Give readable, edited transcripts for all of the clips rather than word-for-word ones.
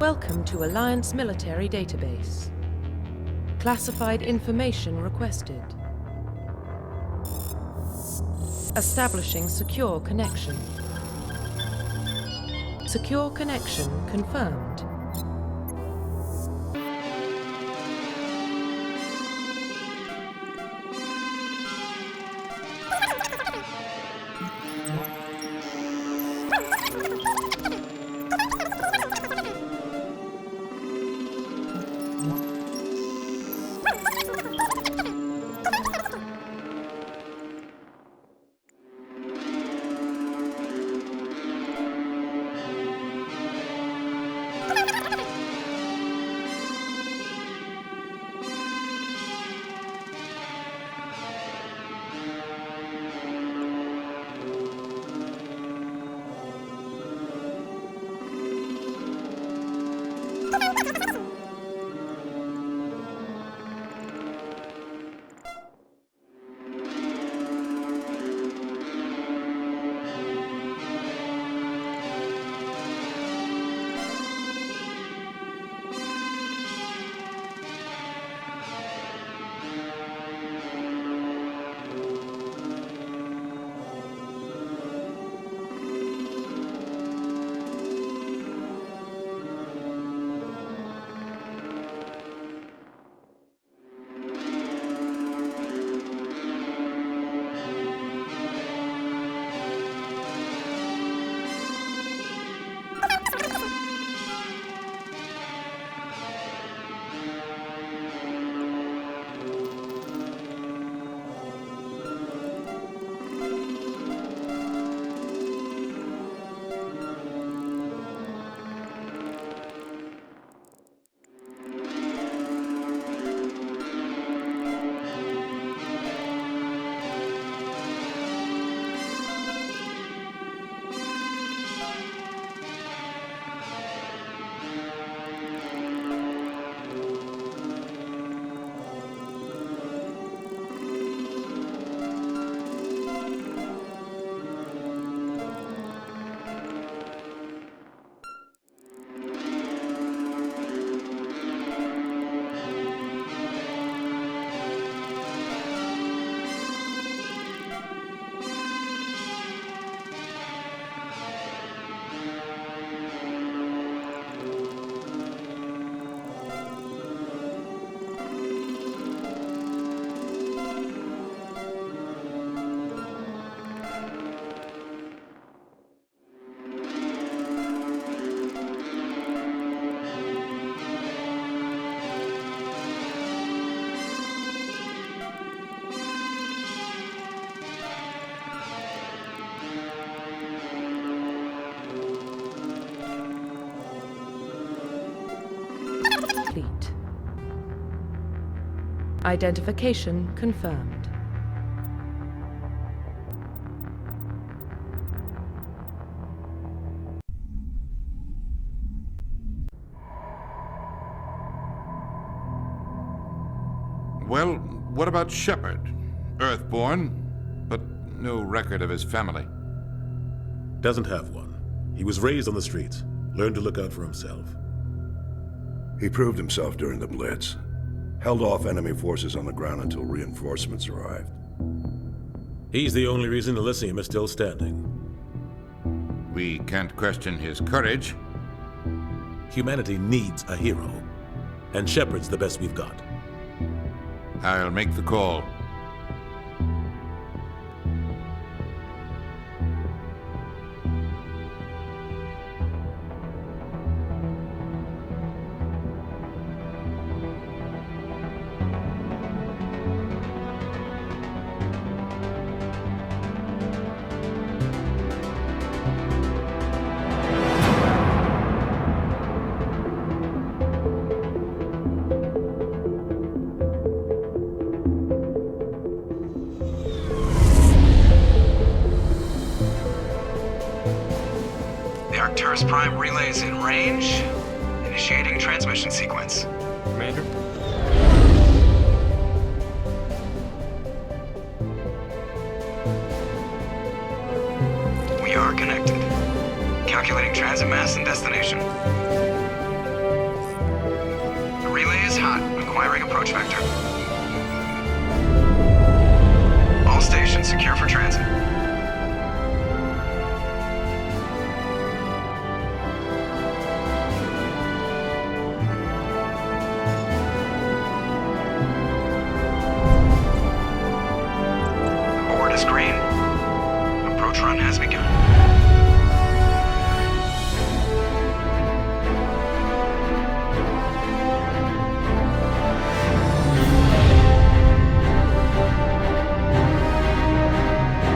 Welcome to Alliance Military Database. Classified information requested. Establishing secure connection. Secure connection confirmed. Complete. Identification confirmed. Well, what about Shepard? Earthborn, but no record of his family. Doesn't have one. He was raised on the streets, learned to look out for himself. He proved himself during the Blitz. Held off enemy forces on the ground until reinforcements arrived. He's the only reason Elysium is still standing. We can't question his courage. Humanity needs a hero, and Shepard's the best we've got. I'll make the call. Arcturus Prime relays in range. Initiating transmission sequence. Commander? We are connected. Calculating transit mass and destination. hot. Acquiring approach vector. All stations secure for transit. Board is green. Approach run has begun.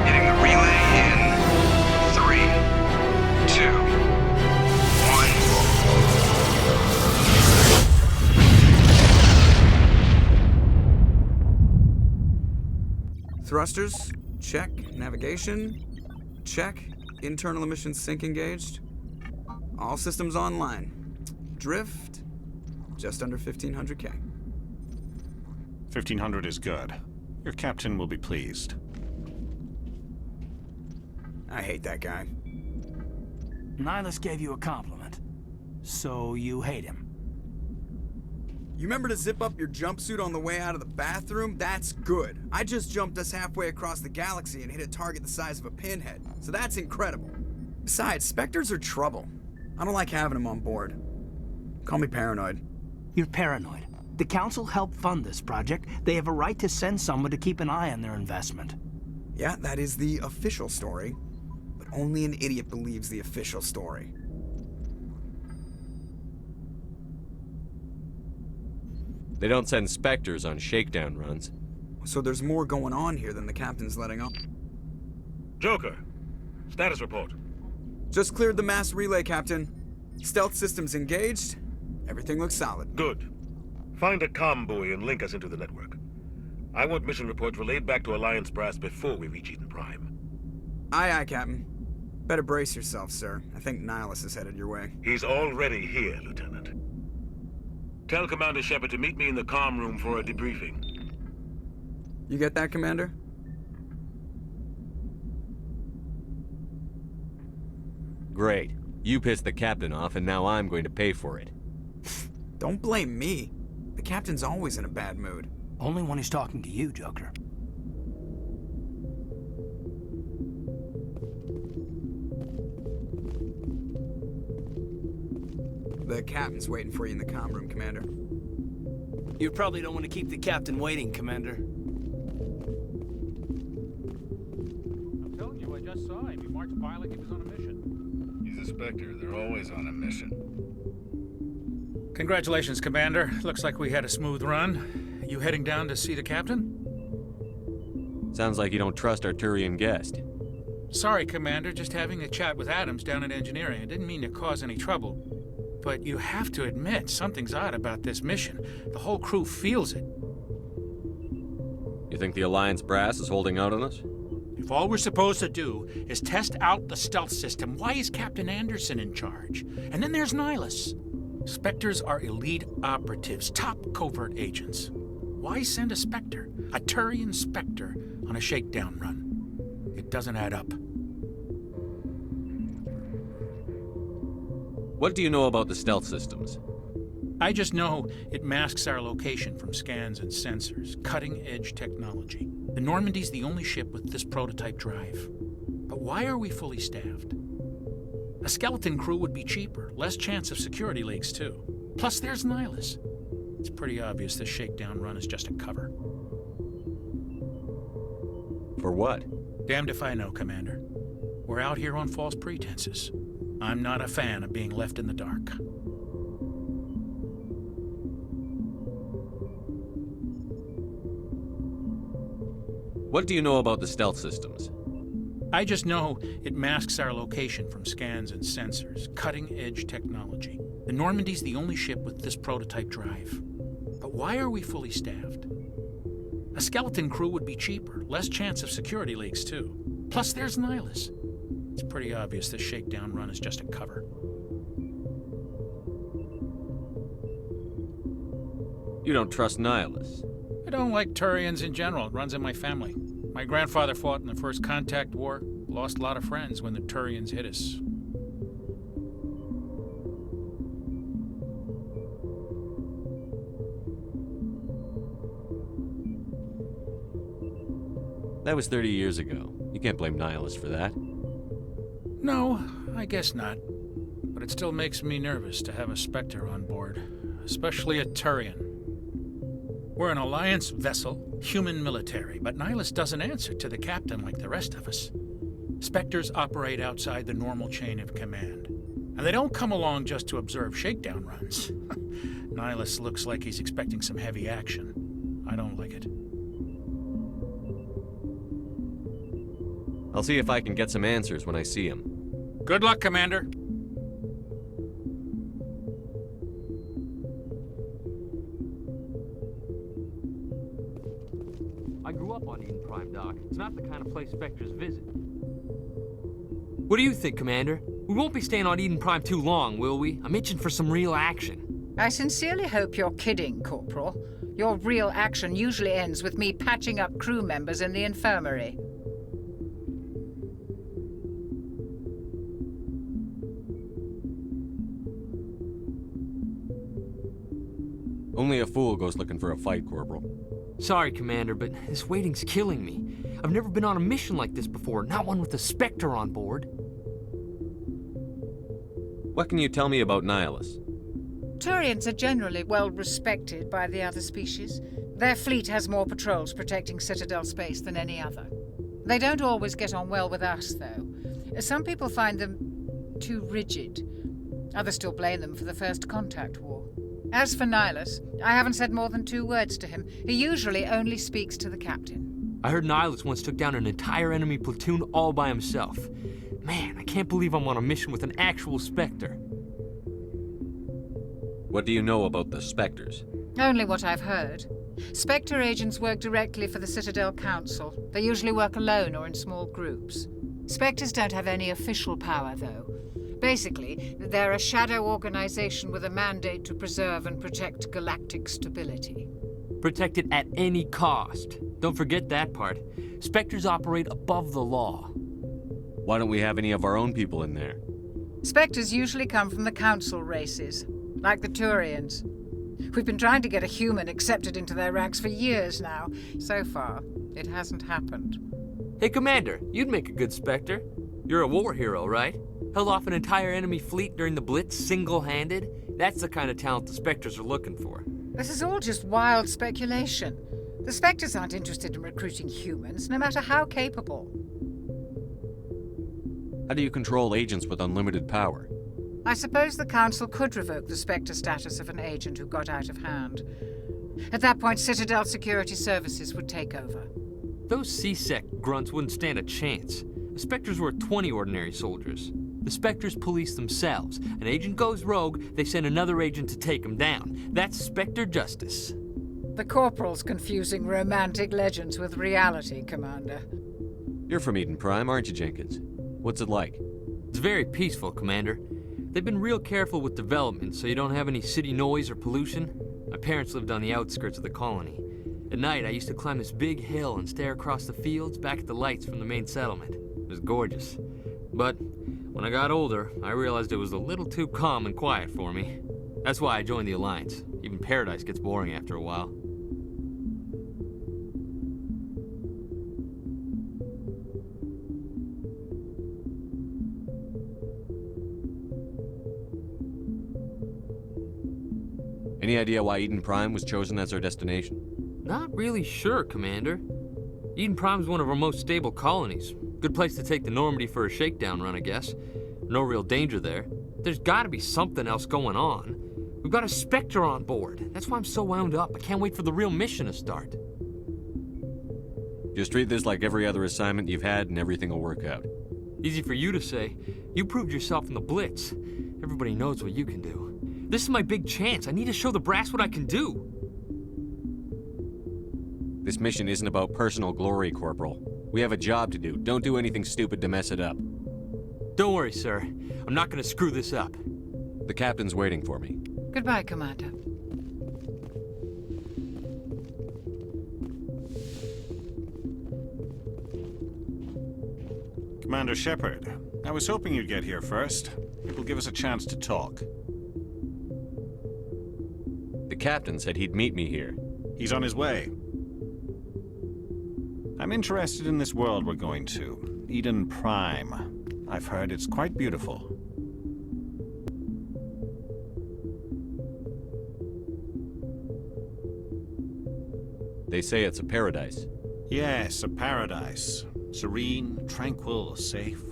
Hitting the relay in 3, 2, 1. Thrusters, check. Navigation, check. Internal emissions sync engaged. All systems online. Drift, just under 1500K. 1500 is good. Your captain will be pleased. I hate that guy. Nihilus gave you a compliment, so you hate him. You remember to zip up your jumpsuit on the way out of the bathroom? That's good. I just jumped us halfway across the galaxy and hit a target the size of a pinhead, so that's incredible. Besides, Spectres are trouble. I don't like having them on board. Call me paranoid. You're paranoid. The Council helped fund this project. They have a right to send someone to keep an eye on their investment. Yeah, that is the official story, but only an idiot believes the official story. They don't send Spectres on shakedown runs. So there's more going on here than the captain's letting on. Joker, status report. Just cleared the mass relay, Captain. Stealth systems engaged. Everything looks solid. Good. Find a comm buoy and link us into the network. I want mission reports relayed back to Alliance Brass before we reach Eden Prime. Aye, aye, Captain. Better brace yourself, sir. I think Nihilus is headed your way. He's already here, Lieutenant. Tell Commander Shepard to meet me in the comm room for a debriefing. You get that, Commander? Great. You pissed the captain off, and now I'm going to pay for it. Don't blame me. The captain's always in a bad mood. Only when he's talking to you, Joker. The captain's waiting for you in the comm room, Commander. You probably don't want to keep the captain waiting, Commander. I'm telling you, I just saw him. He marched by like he was on a mission. He's a Spectre. They're always on a mission. Congratulations, Commander. Looks like we had a smooth run. You heading down to see the captain? Sounds like you don't trust our Turian guest. Sorry, Commander. Just having a chat with Adams down at engineering. I didn't mean to cause any trouble. But you have to admit, something's odd about this mission. The whole crew feels it. You think the Alliance brass is holding out on us? If all we're supposed to do is test out the stealth system, why is Captain Anderson in charge? And then there's Nihilus. Spectres are elite operatives, top covert agents. Why send a Spectre, a Turian Spectre, on a shakedown run? It doesn't add up. What do you know about the stealth systems? I just know it masks our location from scans and sensors. Cutting-edge technology. The Normandy's the only ship with this prototype drive. But why are we fully staffed? A skeleton crew would be cheaper, less chance of security leaks, too. Plus, there's Nihilus. It's pretty obvious this shakedown run is just a cover. For what? Damned if I know, Commander. We're out here on false pretenses. I'm not a fan of being left in the dark. What do you know about the stealth systems? I just know it masks our location from scans and sensors. Cutting-edge technology. The Normandy's the only ship with this prototype drive. But why are we fully staffed? A skeleton crew would be cheaper, less chance of security leaks, too. Plus, there's Nihilus. It's pretty obvious this shakedown run is just a cover. You don't trust Nihilus? I don't like Turians in general. It runs in my family. My grandfather fought in the First Contact War. Lost a lot of friends when the Turians hit us. That was 30 years ago. You can't blame Nihilus for that. No, I guess not. But it still makes me nervous to have a Spectre on board, especially a Turian. We're an Alliance vessel, human military, but Nihilus doesn't answer to the captain like the rest of us. Spectres operate outside the normal chain of command. And they don't come along just to observe shakedown runs. Nihilus looks like he's expecting some heavy action. I don't like it. I'll see if I can get some answers when I see him. Good luck, Commander. I grew up on Eden Prime, Doc. It's not the kind of place Spectres visit. What do you think, Commander? We won't be staying on Eden Prime too long, will we? I'm itching for some real action. I sincerely hope you're kidding, Corporal. Your real action usually ends with me patching up crew members in the infirmary. Only a fool goes looking for a fight, Corporal. Sorry, Commander, but this waiting's killing me. I've never been on a mission like this before, not one with a Spectre on board. What can you tell me about Nihilus? Turians are generally well respected by the other species. Their fleet has more patrols protecting Citadel space than any other. They don't always get on well with us, though. Some people find them too rigid. Others still blame them for the First Contact War. As for Nihilus, I haven't said more than 2 words to him. He usually only speaks to the captain. I heard Nihilus once took down an entire enemy platoon all by himself. Man, I can't believe I'm on a mission with an actual Spectre. What do you know about the Spectres? Only what I've heard. Spectre agents work directly for the Citadel Council. They usually work alone or in small groups. Spectres don't have any official power, though. Basically, they're a shadow organization with a mandate to preserve and protect galactic stability. Protect it at any cost. Don't forget that part. Spectres operate above the law. Why don't we have any of our own people in there? Spectres usually come from the Council races, like the Turians. We've been trying to get a human accepted into their ranks for years now. So far, it hasn't happened. Hey, Commander, you'd make a good Spectre. You're a war hero, right? Held off an entire enemy fleet during the Blitz single-handed? That's the kind of talent the Spectres are looking for. This is all just wild speculation. The Spectres aren't interested in recruiting humans, no matter how capable. How do you control agents with unlimited power? I suppose the Council could revoke the Spectre status of an agent who got out of hand. At that point, Citadel Security Services would take over. Those C-Sec grunts wouldn't stand a chance. The Spectres were 20 ordinary soldiers. The Spectres police themselves. An agent goes rogue, they send another agent to take him down. That's Spectre justice. The Corporal's confusing romantic legends with reality, Commander. You're from Eden Prime, aren't you, Jenkins? What's it like? It's very peaceful, Commander. They've been real careful with development, so you don't have any city noise or pollution. My parents lived on the outskirts of the colony. At night, I used to climb this big hill and stare across the fields back at the lights from the main settlement. It was gorgeous. But when I got older, I realized it was a little too calm and quiet for me. That's why I joined the Alliance. Even Paradise gets boring after a while. Any idea why Eden Prime was chosen as our destination? Not really sure, Commander. Eden Prime's one of our most stable colonies. Good place to take the Normandy for a shakedown run, I guess. No real danger there. There's gotta be something else going on. We've got a Spectre on board. That's why I'm so wound up. I can't wait for the real mission to start. Just treat this like every other assignment you've had and everything will work out. Easy for you to say. You proved yourself in the Blitz. Everybody knows what you can do. This is my big chance. I need to show the brass what I can do. This mission isn't about personal glory, Corporal. We have a job to do. Don't do anything stupid to mess it up. Don't worry, sir. I'm not gonna screw this up. The captain's waiting for me. Goodbye, Commander. Commander Shepard, I was hoping you'd get here first. It will give us a chance to talk. The captain said he'd meet me here. He's on his way. I'm interested in this world we're going to, Eden Prime. I've heard it's quite beautiful. They say it's a paradise. Yes, a paradise. Serene, tranquil, safe.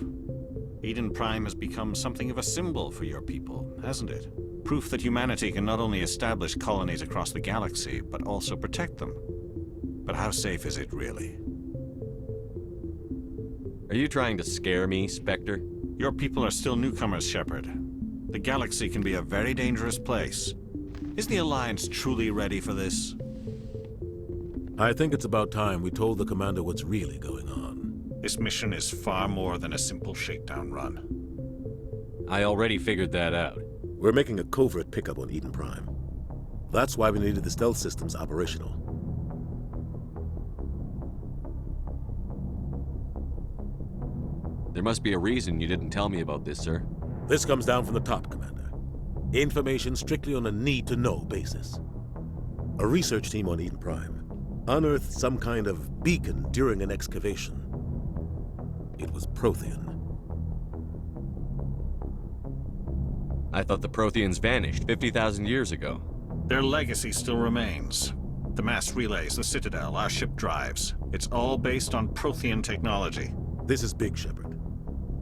Eden Prime has become something of a symbol for your people, hasn't it? Proof that humanity can not only establish colonies across the galaxy, but also protect them. But how safe is it, really? Are you trying to scare me, Spectre? Your people are still newcomers, Shepard. The galaxy can be a very dangerous place. Is the Alliance truly ready for this? I think it's about time we told the Commander what's really going on. This mission is far more than a simple shakedown run. I already figured that out. We're making a covert pickup on Eden Prime. That's why we needed the stealth systems operational. There must be a reason you didn't tell me about this, sir. This comes down from the top, Commander. Information strictly on a need-to-know basis. A research team on Eden Prime unearthed some kind of beacon during an excavation. It was Prothean. I thought the Protheans vanished 50,000 years ago. Their legacy still remains. The mass relays, the Citadel, our ship drives. It's all based on Prothean technology. This is big, Shepard.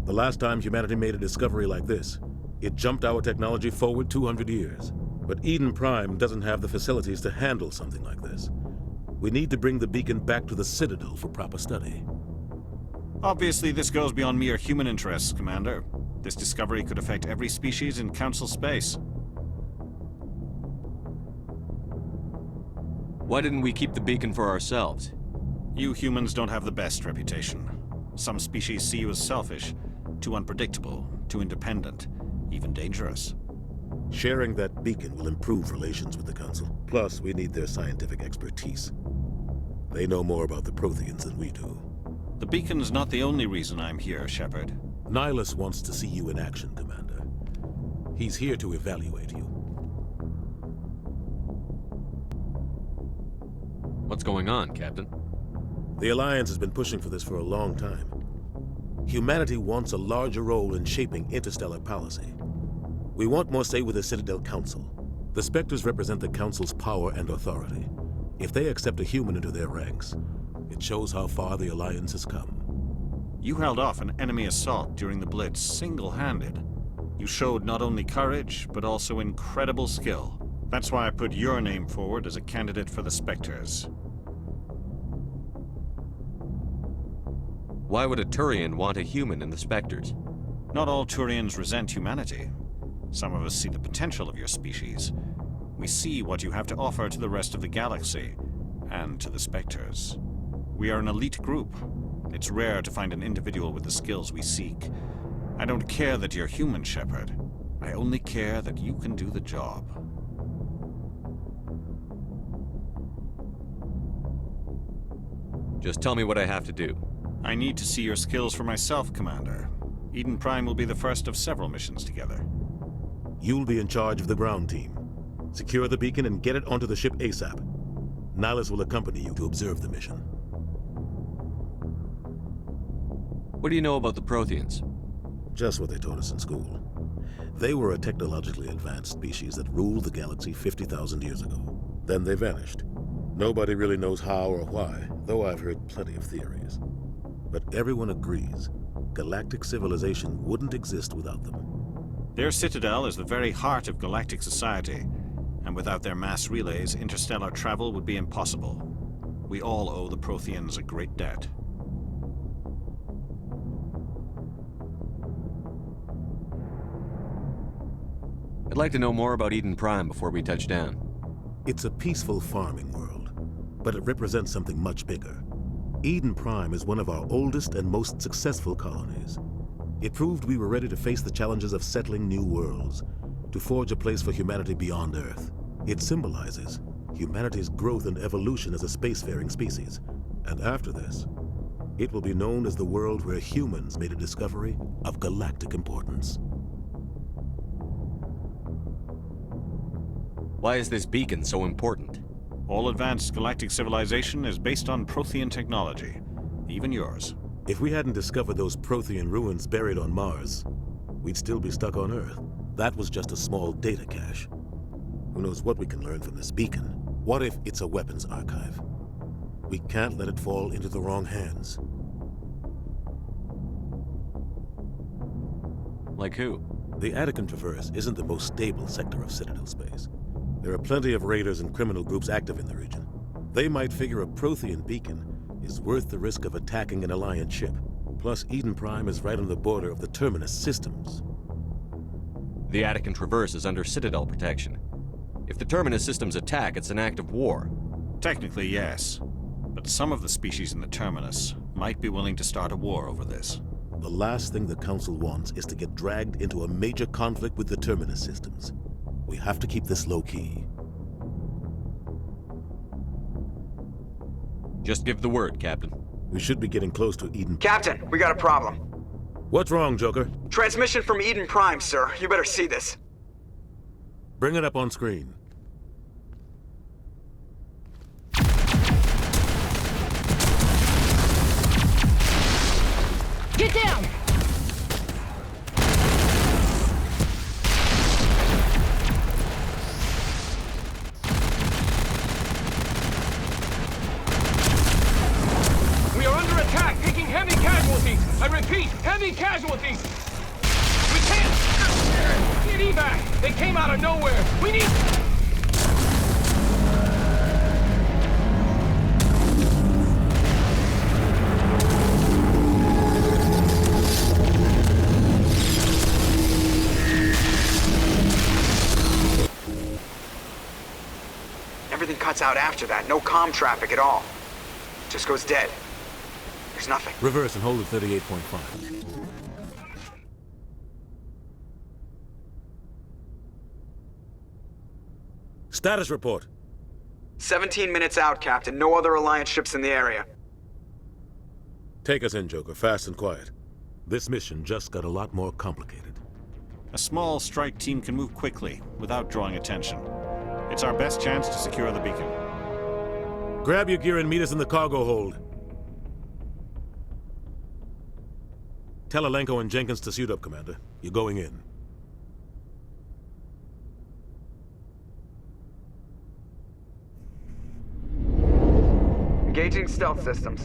The last time humanity made a discovery like this, it jumped our technology forward 200 years. But Eden Prime doesn't have the facilities to handle something like this. We need to bring the beacon back to the Citadel for proper study. Obviously, this goes beyond mere human interests, Commander. This discovery could affect every species in Council space. Why didn't we keep the beacon for ourselves? You humans don't have the best reputation. Some species see you as selfish, too unpredictable, too independent, even dangerous. Sharing that beacon will improve relations with the Council. Plus, we need their scientific expertise. They know more about the Protheans than we do. The beacon's not the only reason I'm here, Shepard. Nihilus wants to see you in action, Commander. He's here to evaluate you. What's going on, Captain? The Alliance has been pushing for this for a long time. Humanity wants a larger role in shaping interstellar policy. We want more say with the Citadel Council. The Spectres represent the Council's power and authority. If they accept a human into their ranks, it shows how far the Alliance has come. You held off an enemy assault during the Blitz single-handed. You showed not only courage, but also incredible skill. That's why I put your name forward as a candidate for the Spectres. Why would a Turian want a human in the Spectres? Not all Turians resent humanity. Some of us see the potential of your species. We see what you have to offer to the rest of the galaxy, and to the Spectres. We are an elite group. It's rare to find an individual with the skills we seek. I don't care that you're human, Shepard. I only care that you can do the job. Just tell me what I have to do. I need to see your skills for myself, Commander. Eden Prime will be the first of several missions together. You'll be in charge of the ground team. Secure the beacon and get it onto the ship ASAP. Nihilus will accompany you to observe the mission. What do you know about the Protheans? Just what they taught us in school. They were a technologically advanced species that ruled the galaxy 50,000 years ago. Then they vanished. Nobody really knows how or why, though I've heard plenty of theories. But everyone agrees, galactic civilization wouldn't exist without them. Their citadel is the very heart of galactic society, and without their mass relays, interstellar travel would be impossible. We all owe the Protheans a great debt. I'd like to know more about Eden Prime before we touch down. It's a peaceful farming world, but it represents something much bigger. Eden Prime is one of our oldest and most successful colonies. It proved we were ready to face the challenges of settling new worlds, to forge a place for humanity beyond Earth. It symbolizes humanity's growth and evolution as a spacefaring species. And after this, it will be known as the world where humans made a discovery of galactic importance. Why is this beacon so important? All advanced galactic civilization is based on Prothean technology. Even yours. If we hadn't discovered those Prothean ruins buried on Mars, we'd still be stuck on Earth. That was just a small data cache. Who knows what we can learn from this beacon? What if it's a weapons archive? We can't let it fall into the wrong hands. Like who? The Attican Traverse isn't the most stable sector of Citadel space. There are plenty of raiders and criminal groups active in the region. They might figure a Prothean beacon is worth the risk of attacking an Alliance ship. Plus, Eden Prime is right on the border of the Terminus systems. The Attican Traverse is under Citadel protection. If the Terminus systems attack, it's an act of war. Technically, yes. But some of the species in the Terminus might be willing to start a war over this. The last thing the Council wants is to get dragged into a major conflict with the Terminus systems. We have to keep this low-key. Just give the word, Captain. We should be getting close to Eden. Captain, we got a problem. What's wrong, Joker? Transmission from Eden Prime, sir. You better see this. Bring it up on screen. Get down! We are under attack, taking heavy casualties. I repeat, heavy casualties. We can't get evac. They came out of nowhere. We need... Everything cuts out after that. No comm traffic at all. Just goes dead. There's nothing. Reverse and hold at 38.5. Status report. 17 minutes out, Captain. No other Alliance ships in the area. Take us in, Joker, fast and quiet. This mission just got a lot more complicated. A small strike team can move quickly, without drawing attention. It's our best chance to secure the beacon. Grab your gear and meet us in the cargo hold. Tell Alenko and Jenkins to suit up, Commander. You're going in. Engaging stealth systems.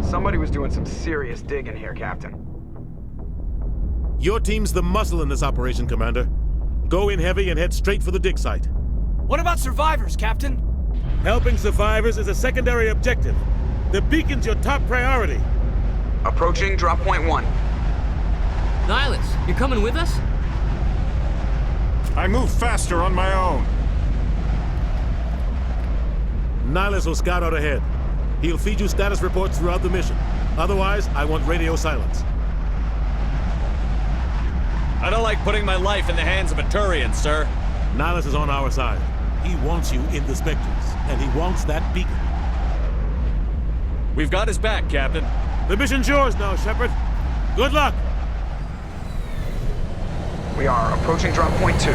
Somebody was doing some serious digging here, Captain. Your team's the muscle in this operation, Commander. Go in heavy and head straight for the dig site. What about survivors, Captain? Helping survivors is a secondary objective. The beacon's your top priority. Approaching drop point 1. Nihilus, you coming with us? I move faster on my own. Nihilus will scout out ahead. He'll feed you status reports throughout the mission. Otherwise, I want radio silence. I don't like putting my life in the hands of a Turian, sir. Nihilus is on our side. He wants you in the Spectres, and he wants that beacon. We've got his back, Captain. The mission's yours now, Shepard. Good luck! We are approaching drop point 2.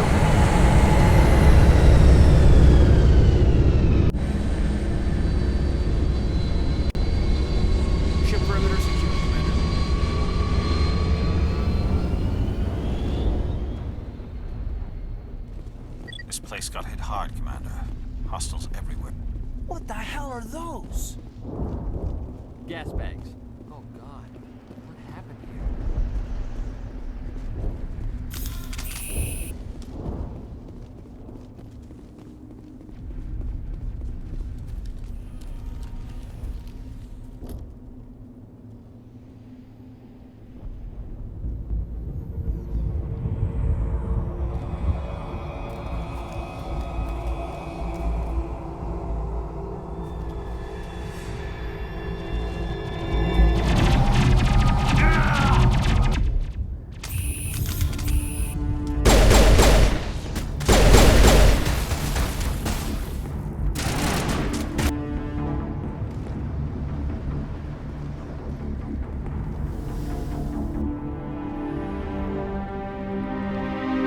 Ship perimeter secure, Commander. This place got hit hard, Commander. Hostiles everywhere. What the hell are those? Gas bags. Oh God, what happened here?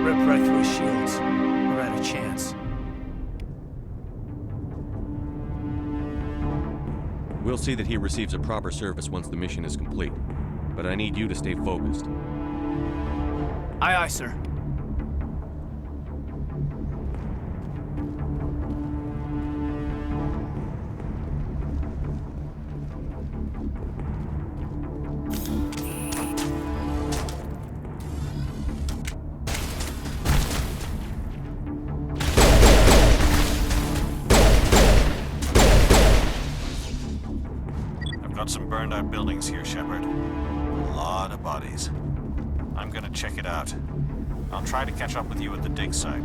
Rip right through his shields. We're out of chance. We'll see that he receives a proper service once the mission is complete. But I need you to stay focused. Aye, aye, sir. Got some burned out buildings here, Shepard. A lot of bodies. I'm gonna check it out. I'll try to catch up with you at the dig site.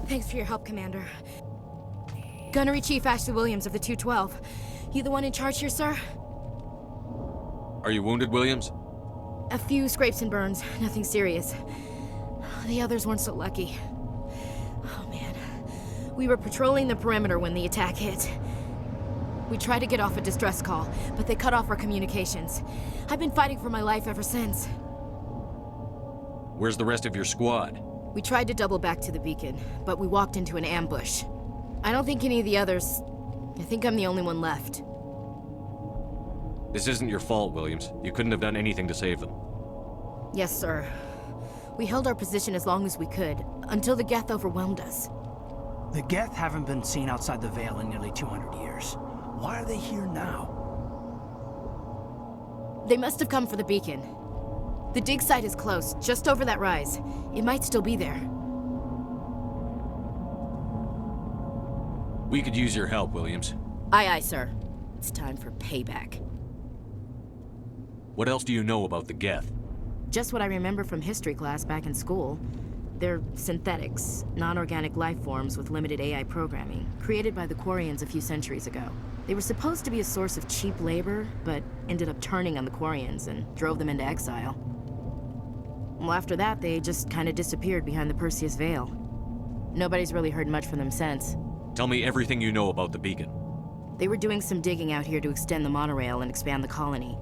Thanks for your help, Commander. Gunnery Chief Ashley Williams of the 212. You the one in charge here, sir? Are you wounded, Williams? A few scrapes and burns, nothing serious. The others weren't so lucky. Oh man. We were patrolling the perimeter when the attack hit. We tried to get off a distress call, but they cut off our communications. I've been fighting for my life ever since. Where's the rest of your squad? We tried to double back to the beacon, but we walked into an ambush. I don't think any of the others... I think I'm the only one left. This isn't your fault, Williams. You couldn't have done anything to save them. Yes, sir. We held our position as long as we could, until the Geth overwhelmed us. The Geth haven't been seen outside the Veil in nearly 200 years. Why are they here now? They must have come for the beacon. The dig site is close, just over that rise. It might still be there. We could use your help, Williams. Aye, aye, sir. It's time for payback. What else do you know about the Geth? Just what I remember from history class back in school. They're synthetics, non-organic life forms with limited AI programming, created by the Quarians a few centuries ago. They were supposed to be a source of cheap labor, but ended up turning on the Quarians and drove them into exile. Well, after that, they just kind of disappeared behind the Perseus Veil. Nobody's really heard much from them since. Tell me everything you know about the beacon. They were doing some digging out here to extend the monorail and expand the colony.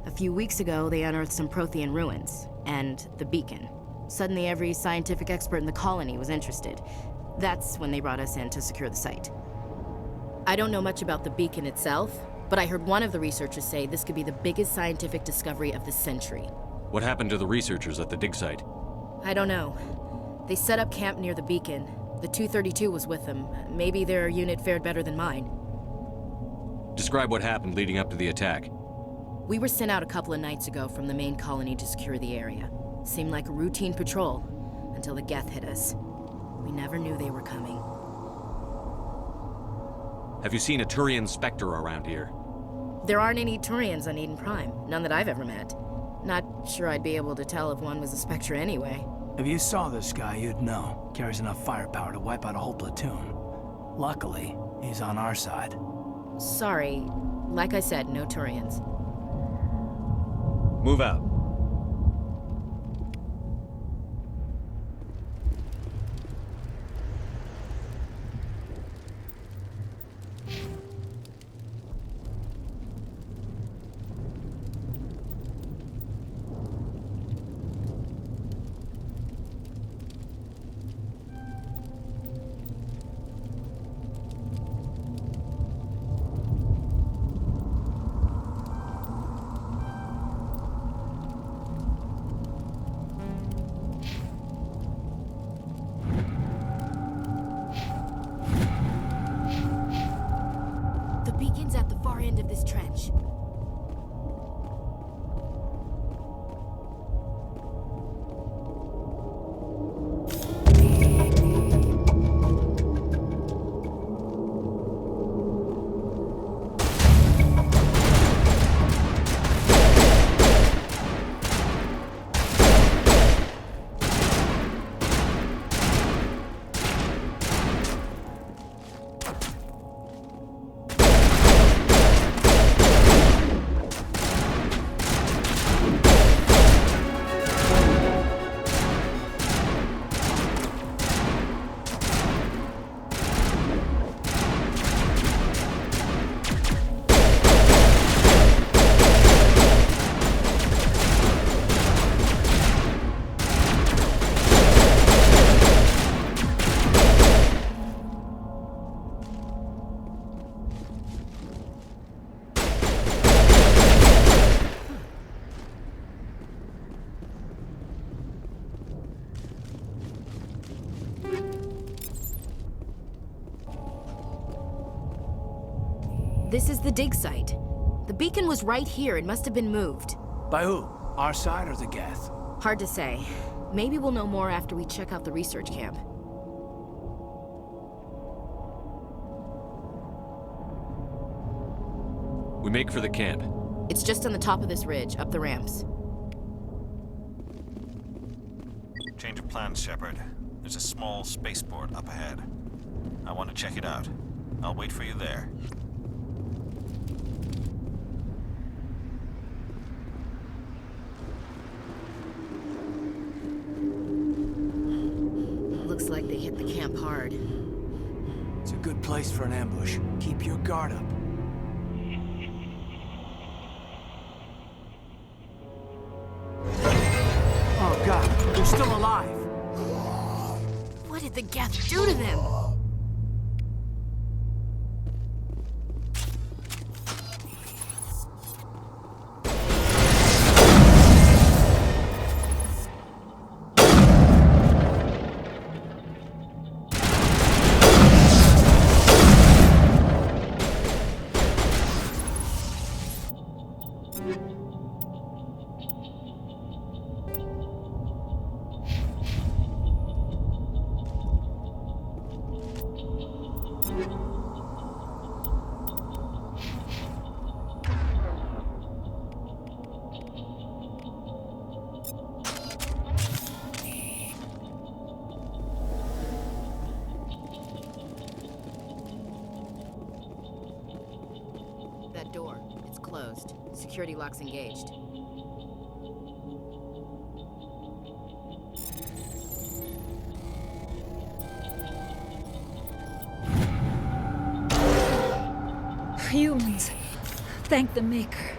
A few weeks ago, they unearthed some Prothean ruins, and the beacon. Suddenly, every scientific expert in the colony was interested. That's when they brought us in to secure the site. I don't know much about the beacon itself, but I heard one of the researchers say this could be the biggest scientific discovery of the century. What happened to the researchers at the dig site? I don't know. They set up camp near the beacon. The 232 was with them. Maybe their unit fared better than mine. Describe what happened leading up to the attack. We were sent out a couple of nights ago from the main colony to secure the area. Seemed like a routine patrol, until the Geth hit us. We never knew they were coming. Have you seen a Turian Spectre around here? There aren't any Turians on Eden Prime, none that I've ever met. Not sure I'd be able to tell if one was a Spectre anyway. If you saw this guy, you'd know. Carries enough firepower to wipe out a whole platoon. Luckily, he's on our side. Sorry. Like I said, no Turians. Move out. This is the dig site. The beacon was right here. It must have been moved. By who? Our side or the Geth? Hard to say. Maybe we'll know more after we check out the research camp. We make for the camp. It's just on the top of this ridge, up the ramps. Change of plans, Shepard. There's a small spaceport up ahead. I want to check it out. I'll wait for you there. Looks like they hit the camp hard. It's a good place for an ambush. Keep your guard up. Oh god, they're still alive! What did the Geth do to them? That door, it's closed. Security lock's engaged. Humans. Thank the Maker.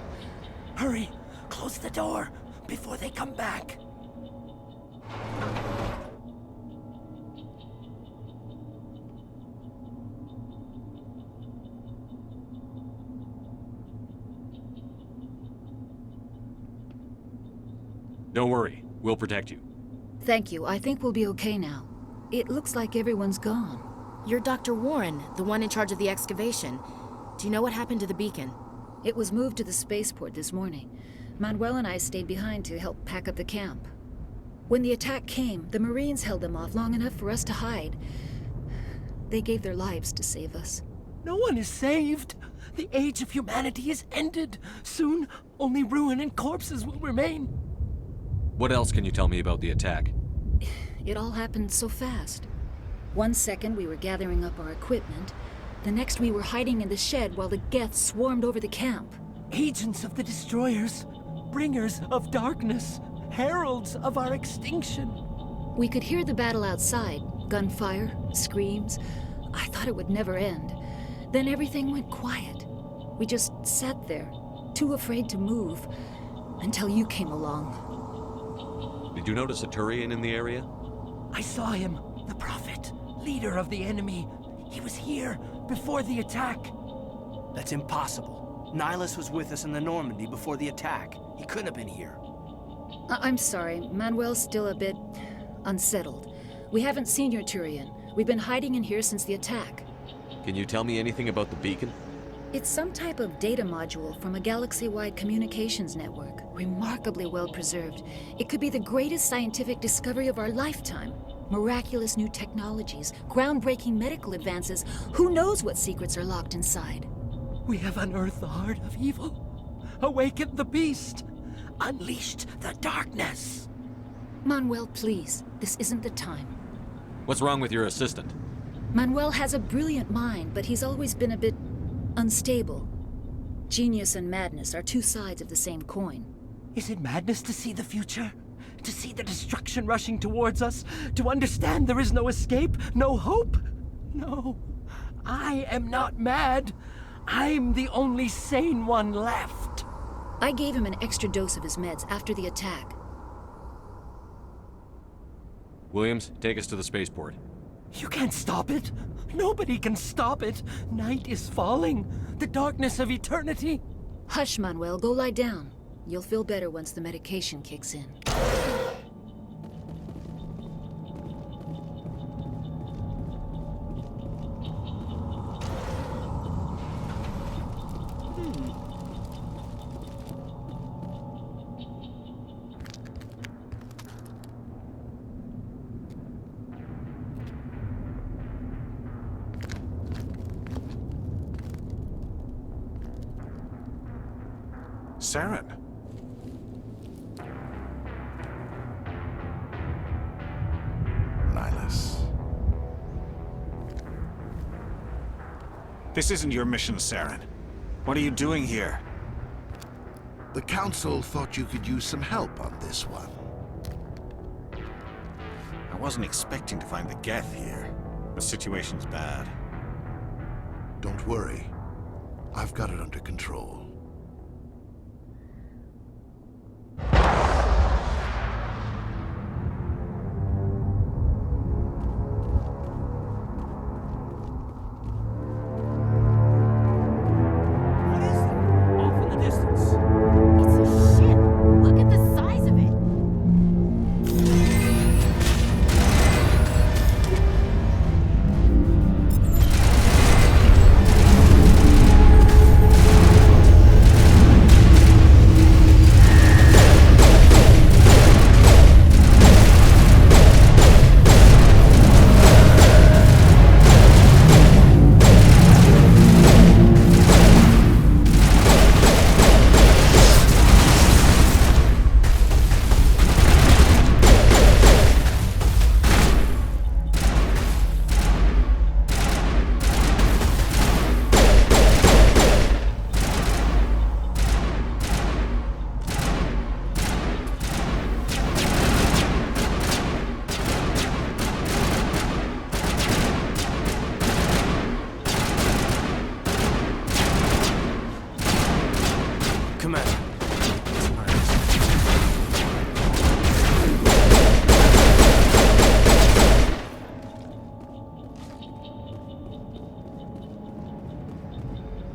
Hurry! Close the door before they come back. Don't worry. We'll protect you. Thank you. I think we'll be okay now. It looks like everyone's gone. You're Dr. Warren, the one in charge of the excavation. Do you know what happened to the beacon? It was moved to the spaceport this morning. Manuel and I stayed behind to help pack up the camp. When the attack came, the Marines held them off long enough for us to hide. They gave their lives to save us. No one is saved. The age of humanity is ended. Soon, only ruin and corpses will remain. What else can you tell me about the attack? It all happened so fast. 1 second we were gathering up our equipment. The next we were hiding in the shed while the Geth swarmed over the camp. Agents of the destroyers, bringers of darkness, heralds of our extinction. We could hear the battle outside. Gunfire, screams. I thought it would never end. Then everything went quiet. We just sat there, too afraid to move, until you came along. Did you notice a Turian in the area? I saw him, the Prophet, leader of the enemy. He was here before the attack. That's impossible. Nihilus was with us in the Normandy before the attack. He couldn't have been here. I'm sorry. Manuel's still a bit unsettled. We haven't seen your Turian. We've been hiding in here since the attack. Can you tell me anything about the beacon? It's some type of data module from a galaxy-wide communications network. Remarkably well preserved. It could be the greatest scientific discovery of our lifetime. Miraculous new technologies, groundbreaking medical advances. Who knows what secrets are locked inside? We have unearthed the heart of evil, awakened the beast, unleashed the darkness. Manuel, please. This isn't the time. What's wrong with your assistant? Manuel has a brilliant mind, but he's always been a bit unstable. Genius and madness are two sides of the same coin. Is it madness to see the future? To see the destruction rushing towards us? To understand there is no escape? No hope? No. I am not mad. I'm the only sane one left. I gave him an extra dose of his meds after the attack. Williams, take us to the spaceport. You can't stop it. Nobody can stop it. Night is falling. The darkness of eternity. Hush, Manuel. Go lie down. You'll feel better once the medication kicks in. Saren. Nihilus. This isn't your mission, Saren. What are you doing here? The Council thought you could use some help on this one. I wasn't expecting to find the Geth here. The situation's bad. Don't worry. I've got it under control.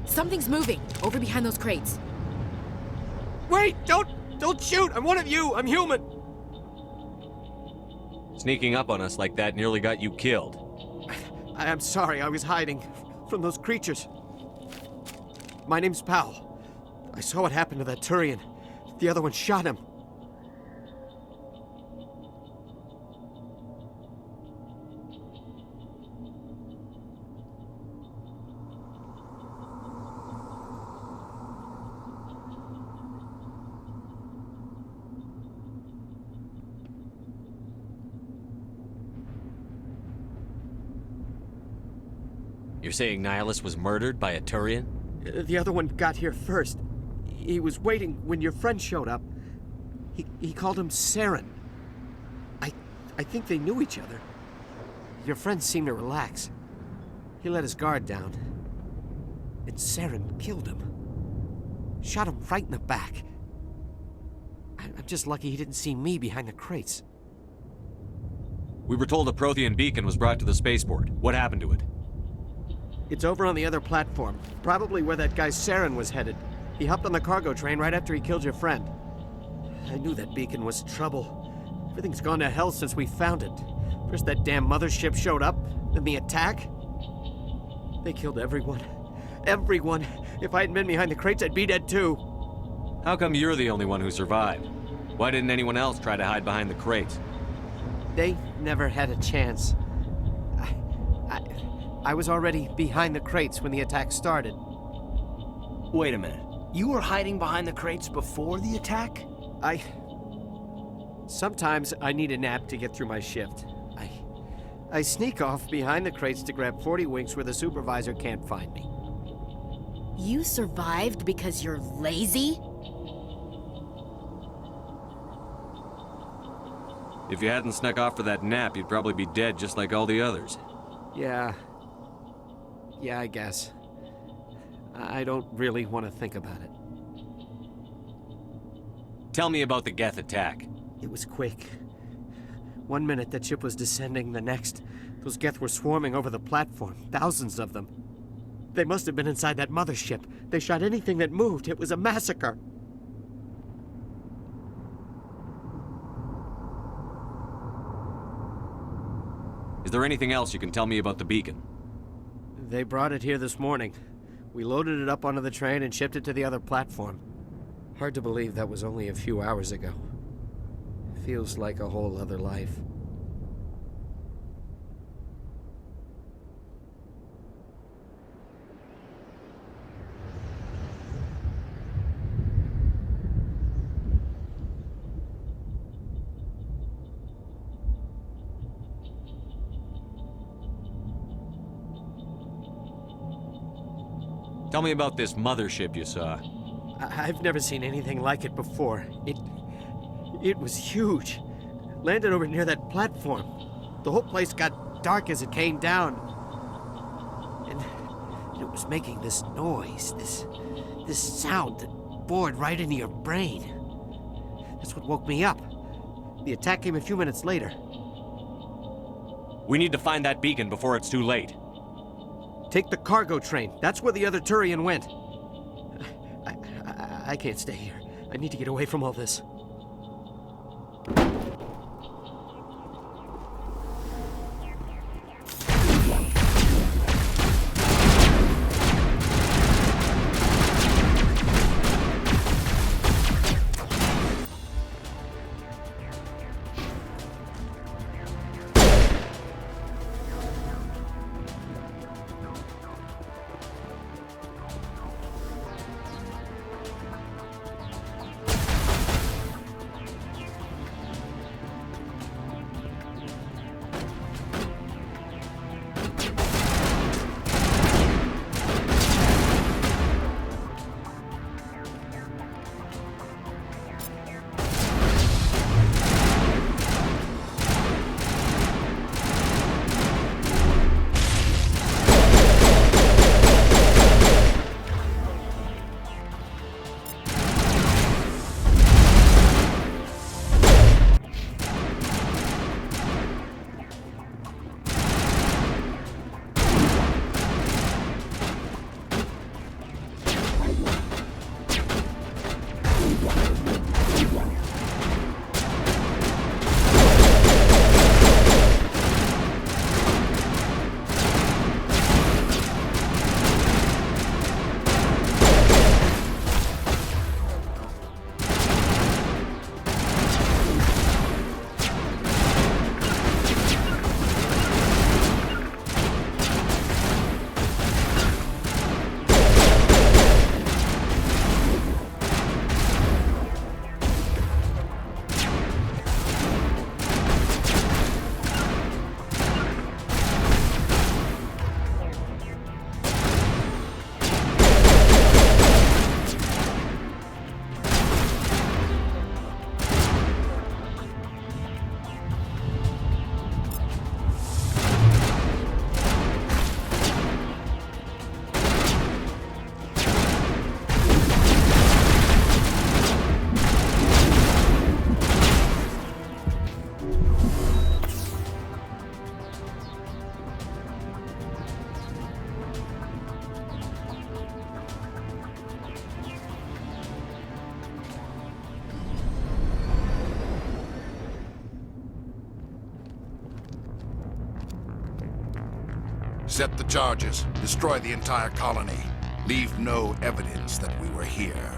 Something's moving, over behind those crates. Wait! Don't shoot! I'm one of you! I'm human! Sneaking up on us like that nearly got you killed. I'm sorry, I was hiding from those creatures. My name's Powell. I saw what happened to that Turian. The other one shot him. You're saying Nihilus was murdered by a Turian? The other one got here first. He was waiting when your friend showed up. He called him Saren. I think they knew each other. Your friend seemed to relax. He let his guard down. And Saren killed him. Shot him right in the back. I'm just lucky he didn't see me behind the crates. We were told a Prothean beacon was brought to the spaceport. What happened to it? It's over on the other platform, probably where that guy Saren was headed. He hopped on the cargo train right after he killed your friend. I knew that beacon was trouble. Everything's gone to hell since we found it. First that damn mothership showed up, then the attack. They killed everyone. Everyone. If I hadn't been behind the crates, I'd be dead too. How come you're the only one who survived? Why didn't anyone else try to hide behind the crates? They never had a chance. I was already behind the crates when the attack started. Wait a minute. You were hiding behind the crates before the attack? Sometimes I need a nap to get through my shift. I sneak off behind the crates to grab 40 winks where the supervisor can't find me. You survived because you're lazy? If you hadn't snuck off for that nap, you'd probably be dead just like all the others. Yeah, I guess. I don't really want to think about it. Tell me about the Geth attack. It was quick. 1 minute that ship was descending, the next, those Geth were swarming over the platform, thousands of them. They must have been inside that mothership. They shot anything that moved. It was a massacre. Is there anything else you can tell me about the beacon? They brought it here this morning. We loaded it up onto the train and shipped it to the other platform. Hard to believe that was only a few hours ago. Feels like a whole other life. Tell me about this mothership you saw. I've never seen anything like it before. It was huge. Landed over near that platform. The whole place got dark as it came down. And it was making this noise, this sound that bored right into your brain. That's what woke me up. The attack came a few minutes later. We need to find that beacon before it's too late. Take the cargo train. That's where the other Turian went. I can't stay here. I need to get away from all this. Set the charges. Destroy the entire colony. Leave no evidence that we were here.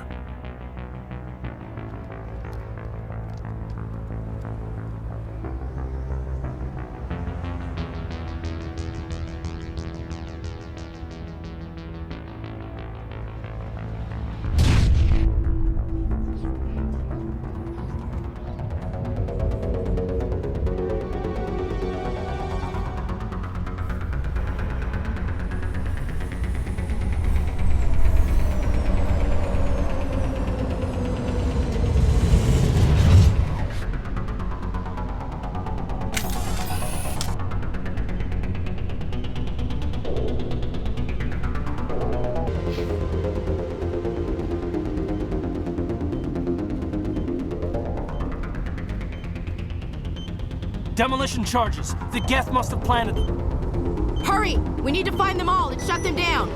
Demolition charges. The Geth must have planted them. Hurry! We need to find them all and shut them down!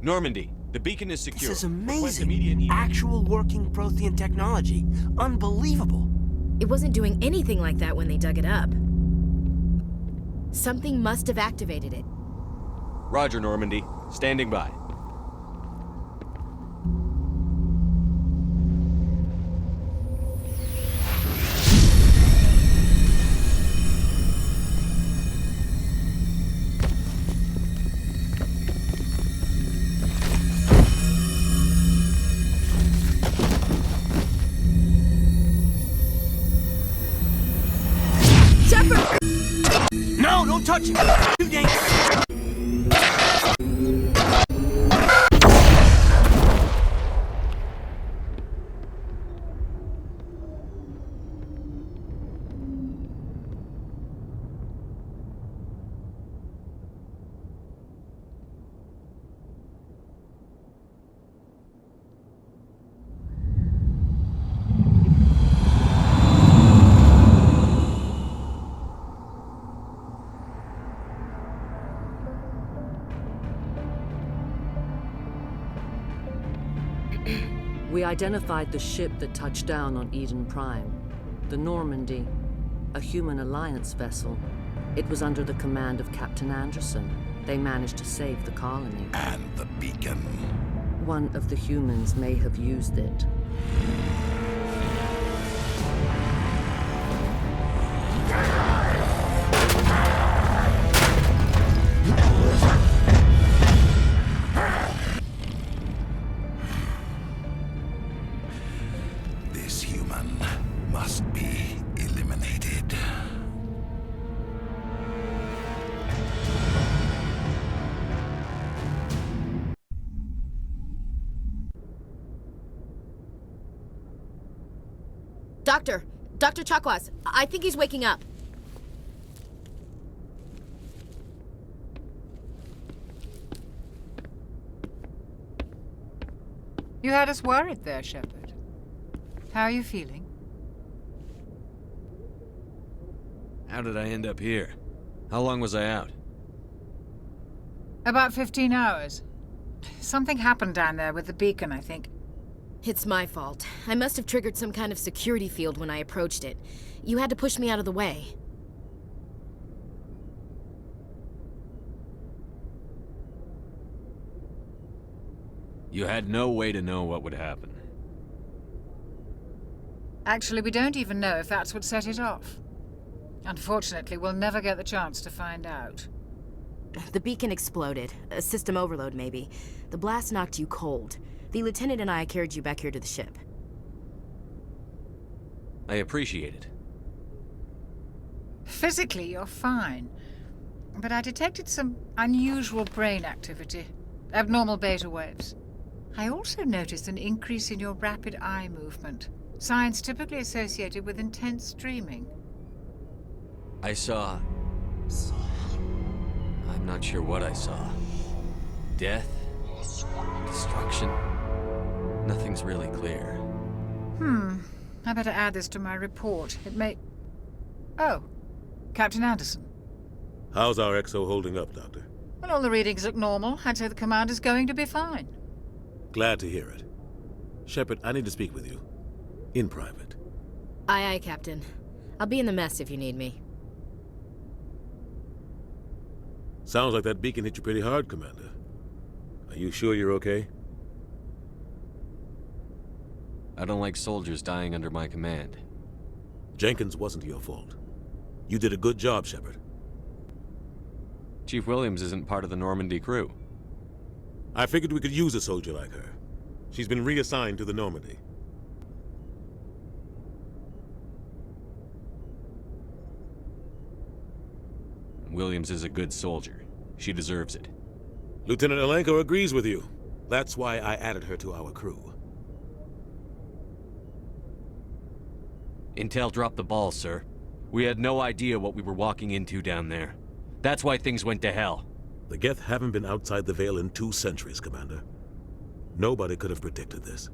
Normandy, the beacon is secure. This is Request amazing. immediate- Actual working Prothean technology. Unbelievable. It wasn't doing anything like that when they dug it up. Something must have activated it. Roger, Normandy. Standing by. Shepard! No, don't touch it! Too dangerous! We identified the ship that touched down on Eden Prime. The Normandy, a human alliance vessel. It was under the command of Captain Anderson. They managed to save the colony. And the beacon. One of the humans may have used it. This human must be eliminated. Dr. Chakwas, I think he's waking up. You had us worried there, Shepard. How are you feeling? How did I end up here? How long was I out? About 15 hours. Something happened down there with the beacon, I think. It's my fault. I must have triggered some kind of security field when I approached it. You had to push me out of the way. You had no way to know what would happen. Actually, we don't even know if that's what set it off. Unfortunately, we'll never get the chance to find out. The beacon exploded. A system overload, maybe. The blast knocked you cold. The lieutenant and I carried you back here to the ship. I appreciate it. Physically, you're fine. But I detected some unusual brain activity. Abnormal beta waves. I also noticed an increase in your rapid eye movement. Signs typically associated with intense dreaming. I saw... I'm not sure what I saw. Death? Destruction? Nothing's really clear. I better add this to my report. It may... Oh, Captain Anderson. How's our XO holding up, Doctor? Well, all the readings look normal. I'd say the commander's going to be fine. Glad to hear it. Shepard, I need to speak with you. In private. Aye, Captain. I'll be in the mess if you need me. Sounds like that beacon hit you pretty hard, Commander. Are you sure you're okay? I don't like soldiers dying under my command. Jenkins wasn't your fault. You did a good job, Shepard. Chief Williams isn't part of the Normandy crew. I figured we could use a soldier like her. She's been reassigned to the Normandy. Williams is a good soldier. She deserves it. Lieutenant Alenko agrees with you. That's why I added her to our crew. Intel dropped the ball, sir. We had no idea what we were walking into down there. That's why things went to hell. The Geth haven't been outside the Veil in 2 centuries, Commander. Nobody could have predicted this.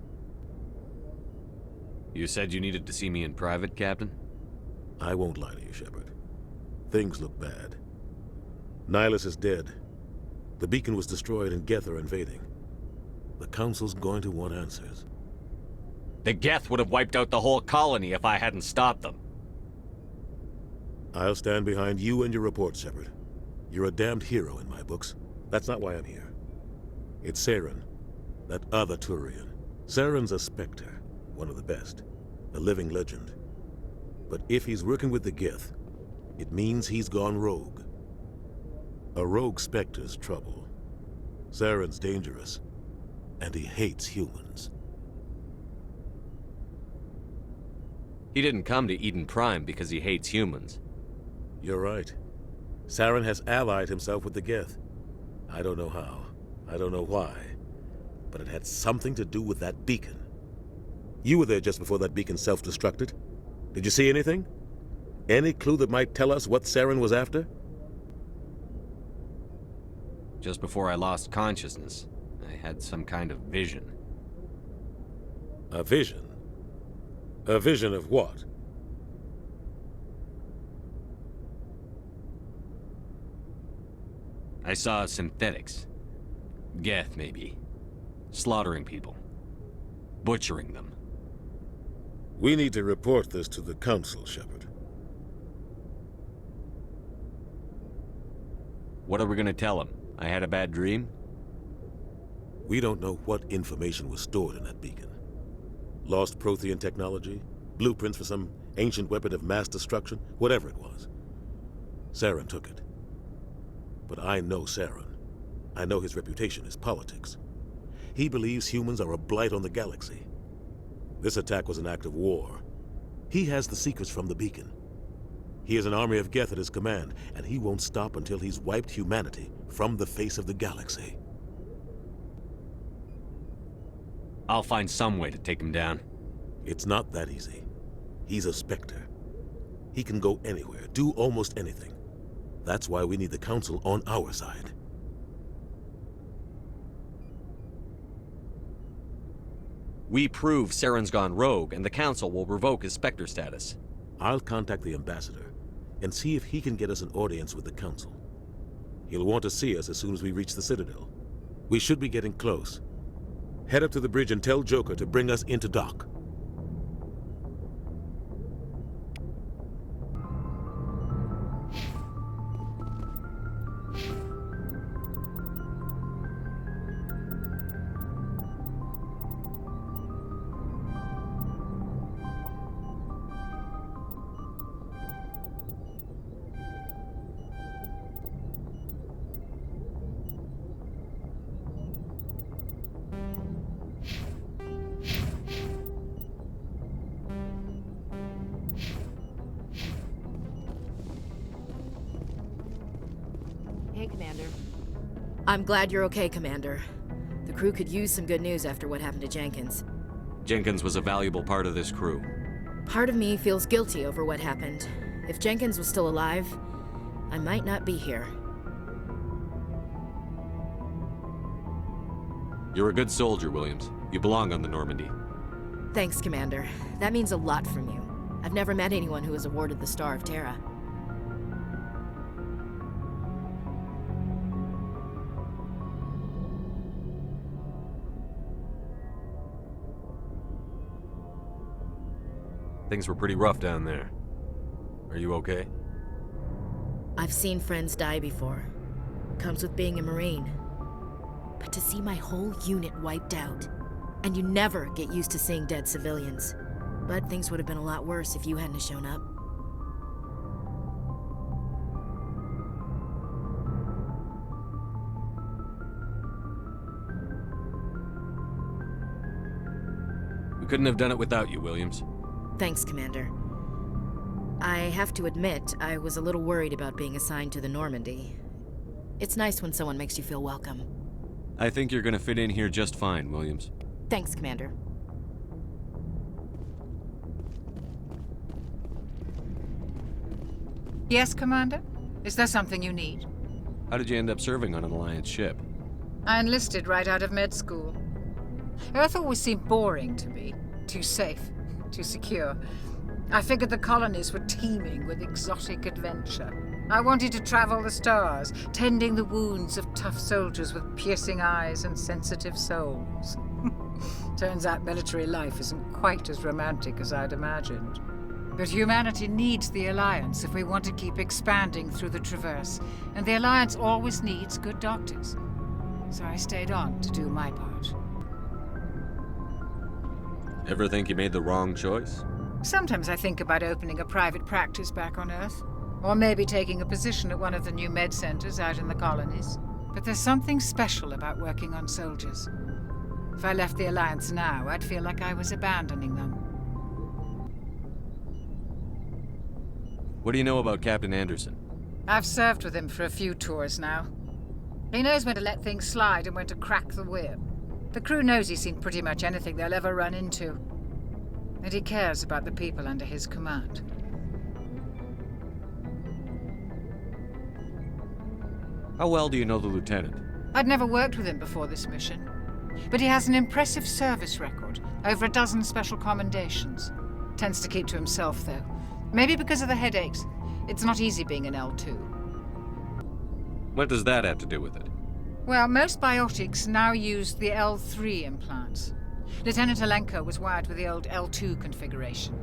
You said you needed to see me in private, Captain? I won't lie to you, Shepard. Things look bad. Nihilus is dead. The beacon was destroyed and Geth are invading. The Council's going to want answers. The Geth would have wiped out the whole colony if I hadn't stopped them. I'll stand behind you and your report, Shepard. You're a damned hero in my books. That's not why I'm here. It's Saren, that other Turian. Saren's a Spectre, one of the best, a living legend. But if he's working with the Geth, it means he's gone rogue. A rogue Spectre's trouble. Saren's dangerous, and he hates humans. He didn't come to Eden Prime because he hates humans. You're right. Saren has allied himself with the Geth. I don't know how. I don't know why. But it had something to do with that beacon. You were there just before that beacon self-destructed. Did you see anything? Any clue that might tell us what Saren was after? Just before I lost consciousness, I had some kind of vision. A vision? A vision of what? I saw synthetics. Geth, maybe. Slaughtering people. Butchering them. We need to report this to the Council, Shepard. What are we gonna tell him? I had a bad dream? We don't know what information was stored in that beacon. Lost Prothean technology? Blueprints for some ancient weapon of mass destruction? Whatever it was. Saren took it. But I know Saren. I know his reputation is politics. He believes humans are a blight on the galaxy. This attack was an act of war. He has the secrets from the beacon. He has an army of Geth at his command, and he won't stop until he's wiped humanity from the face of the galaxy. I'll find some way to take him down. It's not that easy. He's a Spectre. He can go anywhere, do almost anything. That's why we need the Council on our side. We prove Saren's gone rogue, and the Council will revoke his Spectre status. I'll contact the Ambassador and see if he can get us an audience with the Council. He'll want to see us as soon as we reach the Citadel. We should be getting close. Head up to the bridge and tell Joker to bring us into dock. Hey, Commander. I'm glad you're okay, Commander. The crew could use some good news after what happened to Jenkins. Jenkins was a valuable part of this crew. Part of me feels guilty over what happened. If Jenkins was still alive, I might not be here. You're a good soldier, Williams. You belong on the Normandy. Thanks, Commander. That means a lot from you. I've never met anyone who was awarded the Star of Terra. Things were pretty rough down there. Are you okay? I've seen friends die before. Comes with being a Marine. But to see my whole unit wiped out, and you never get used to seeing dead civilians. But things would have been a lot worse if you hadn't shown up. We couldn't have done it without you, Williams. Thanks, Commander. I have to admit, I was a little worried about being assigned to the Normandy. It's nice when someone makes you feel welcome. I think you're gonna fit in here just fine, Williams. Thanks, Commander. Yes, Commander? Is there something you need? How did you end up serving on an Alliance ship? I enlisted right out of med school. Earth always seemed boring to me. Too safe, too secure. I figured the colonies were teeming with exotic adventure. I wanted to travel the stars, tending the wounds of tough soldiers with piercing eyes and sensitive souls. Turns out military life isn't quite as romantic as I'd imagined. But humanity needs the Alliance if we want to keep expanding through the Traverse, and the Alliance always needs good doctors. So I stayed on to do my part. Ever think you made the wrong choice? Sometimes I think about opening a private practice back on Earth, or maybe taking a position at one of the new med centers out in the colonies. But there's something special about working on soldiers. If I left the Alliance now, I'd feel like I was abandoning them. What do you know about Captain Anderson? I've served with him for a few tours now. He knows when to let things slide and when to crack the whip. The crew knows he's seen pretty much anything they'll ever run into. And he cares about the people under his command. How well do you know the lieutenant? I'd never worked with him before this mission. But he has an impressive service record, over a dozen special commendations. Tends to keep to himself, though. Maybe because of the headaches. It's not easy being an L2. What does that have to do with it? Well, most biotics now use the L3 implants. Lieutenant Alenko was wired with the old L2 configuration.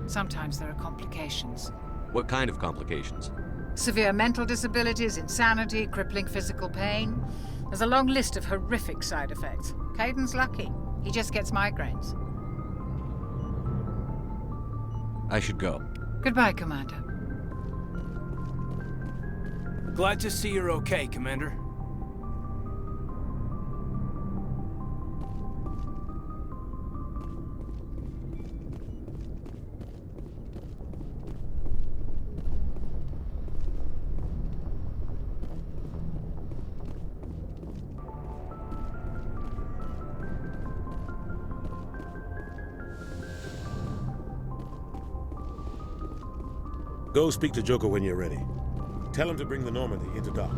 Sometimes there are complications. What kind of complications? Severe mental disabilities, insanity, crippling physical pain. There's a long list of horrific side effects. Caden's lucky. He just gets migraines. I should go. Goodbye, Commander. Glad to see you're okay, Commander. Go speak to Joker when you're ready. Tell him to bring the Normandy into dock.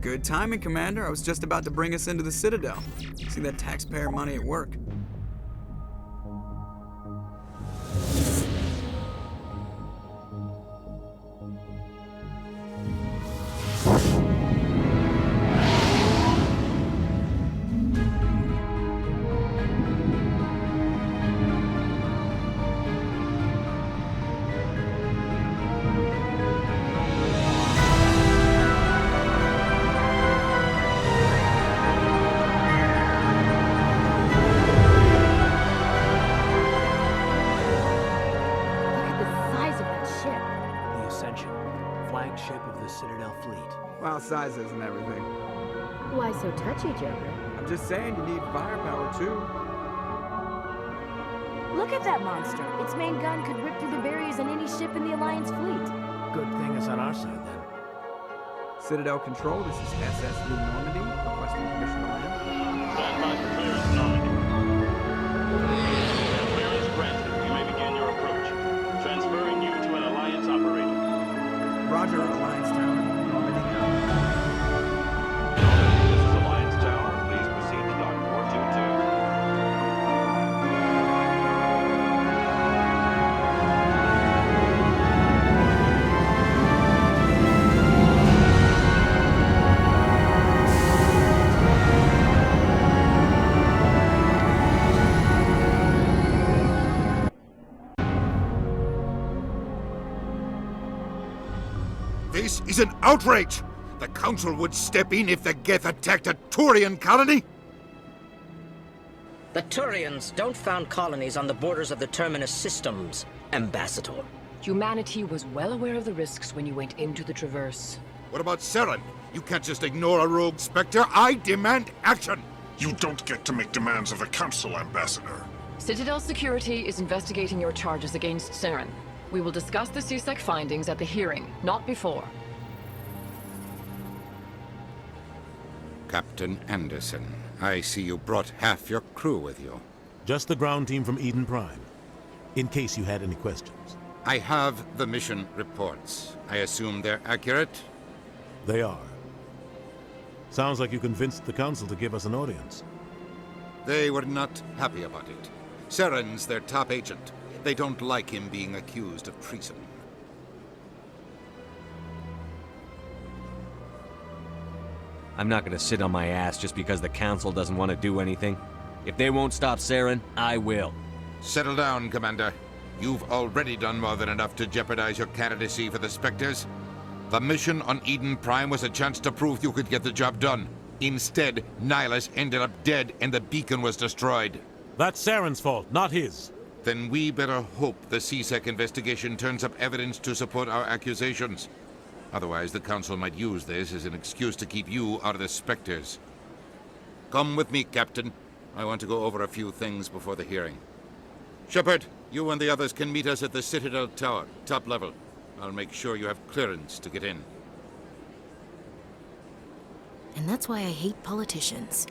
Good timing, Commander. I was just about to bring us into the Citadel. See that taxpayer money at work. Sizes and everything. Why so touchy, Joker? I'm just saying you need firepower, too. Look at that monster. Its main gun could rip through the barriers in any ship in the Alliance fleet. Good thing it's on our side, then. Citadel Control, this is SS New Normandy, requesting permission to land. Stand by for clearance, Normandy. Clearance granted. You may begin your approach. Transferring you to an Alliance operator. Roger, Alliance Tower. This is an outrage! The Council would step in if the Geth attacked a Turian colony? The Turians don't found colonies on the borders of the Terminus systems, Ambassador. Humanity was well aware of the risks when you went into the Traverse. What about Saren? You can't just ignore a rogue Spectre. I demand action! You don't get to make demands of the Council, Ambassador. Citadel Security is investigating your charges against Saren. We will discuss the CSEC findings at the hearing, not before. Captain Anderson, I see you brought half your crew with you. Just the ground team from Eden Prime, in case you had any questions. I have the mission reports. I assume they're accurate? They are. Sounds like you convinced the Council to give us an audience. They were not happy about it. Saren's their top agent. They don't like him being accused of treason. I'm not gonna sit on my ass just because the Council doesn't want to do anything. If they won't stop Saren, I will. Settle down, Commander. You've already done more than enough to jeopardize your candidacy for the Spectres. The mission on Eden Prime was a chance to prove you could get the job done. Instead, Nihilus ended up dead and the beacon was destroyed. That's Saren's fault, not his. Then we better hope the CSEC investigation turns up evidence to support our accusations. Otherwise, the Council might use this as an excuse to keep you out of the Spectres. Come with me, Captain. I want to go over a few things before the hearing. Shepard, you and the others can meet us at the Citadel Tower, top level. I'll make sure you have clearance to get in. And that's why I hate politicians.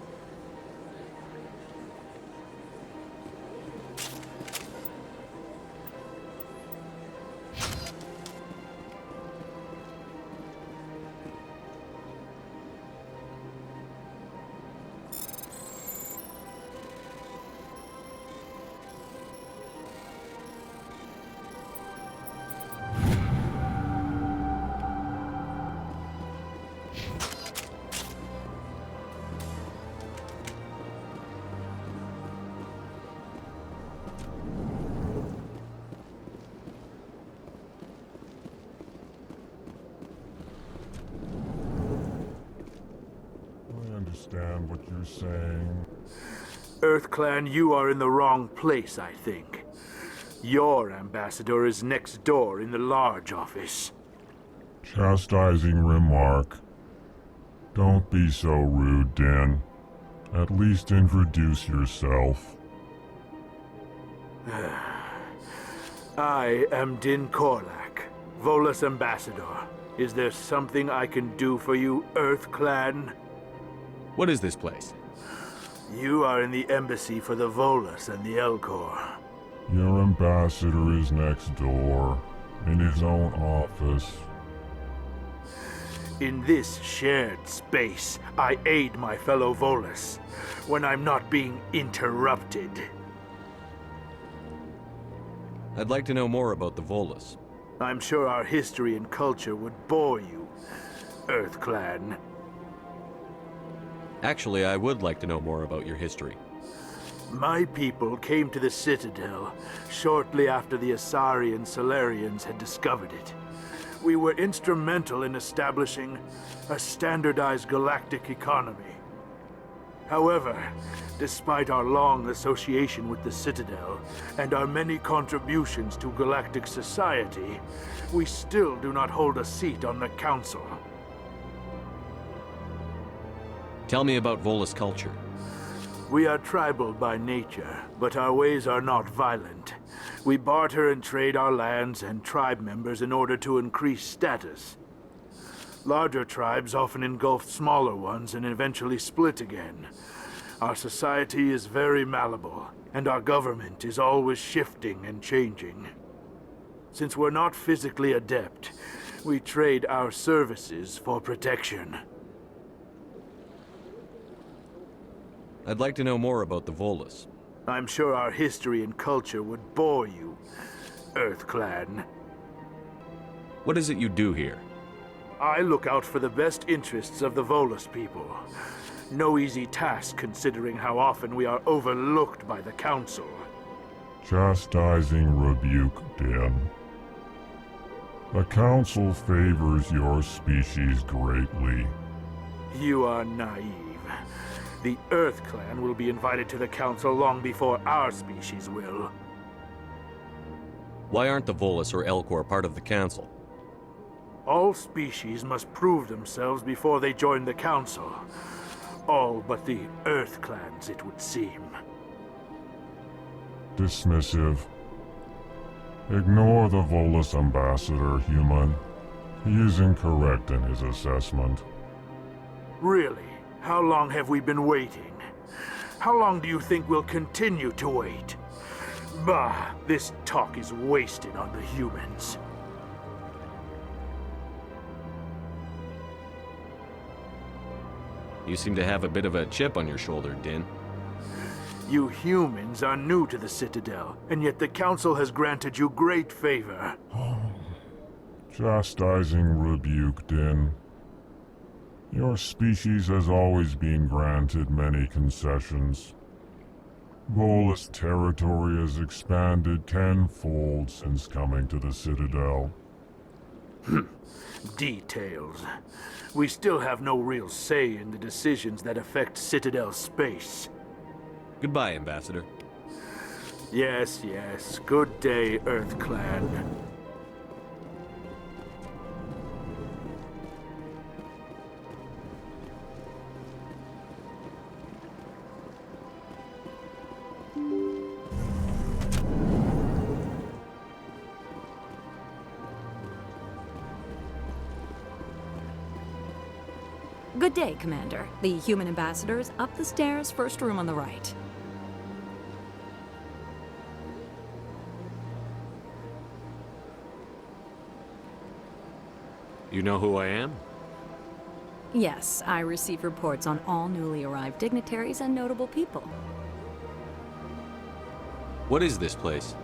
Understand what you're saying. EarthClan, you are in the wrong place, I think. Your ambassador is next door in the large office. Chastising remark. Don't be so rude, Din. At least introduce yourself. I am Din Korlak, Volus ambassador. Is there something I can do for you, EarthClan? What is this place? You are in the embassy for the Volus and the Elcor. Your ambassador is next door, in his own office. In this shared space, I aid my fellow Volus when I'm not being interrupted. I'd like to know more about the Volus. I'm sure our history and culture would bore you, EarthClan. Actually, I would like to know more about your history. My people came to the Citadel shortly after the Asari and Solarians had discovered it. We were instrumental in establishing a standardized galactic economy. However, despite our long association with the Citadel and our many contributions to galactic society, we still do not hold a seat on the Council. Tell me about Volus culture. We are tribal by nature, but our ways are not violent. We barter and trade our lands and tribe members in order to increase status. Larger tribes often engulf smaller ones and eventually split again. Our society is very malleable, and our government is always shifting and changing. Since we're not physically adept, we trade our services for protection. I'd like to know more about the Volus. I'm sure our history and culture would bore you, EarthClan. What is it you do here? I look out for the best interests of the Volus people. No easy task considering how often we are overlooked by the Council. Chastising rebuke, Din. The Council favors your species greatly. You are naive. The EarthClan will be invited to the Council long before our species will. Why aren't the Volus or Elcor part of the Council? All species must prove themselves before they join the Council. All but the EarthClans, it would seem. dismissive. Ignore the Volus ambassador, human. He is incorrect in his assessment. Really? How long have we been waiting? How long do you think we'll continue to wait? Bah, this talk is wasted on the humans. You seem to have a bit of a chip on your shoulder, Din. You humans are new to the Citadel, and yet the Council has granted you great favor. Chastising rebuke, Din. Your species has always been granted many concessions. Volus territory has expanded tenfold since coming to the Citadel. Details. We still have no real say in the decisions that affect Citadel space. Goodbye, Ambassador. Yes, yes. Good day, Earth Clan. Good day, Commander. The human ambassador is up the stairs, first room on the right. You know who I am? Yes, I receive reports on all newly arrived dignitaries and notable people. What is this place?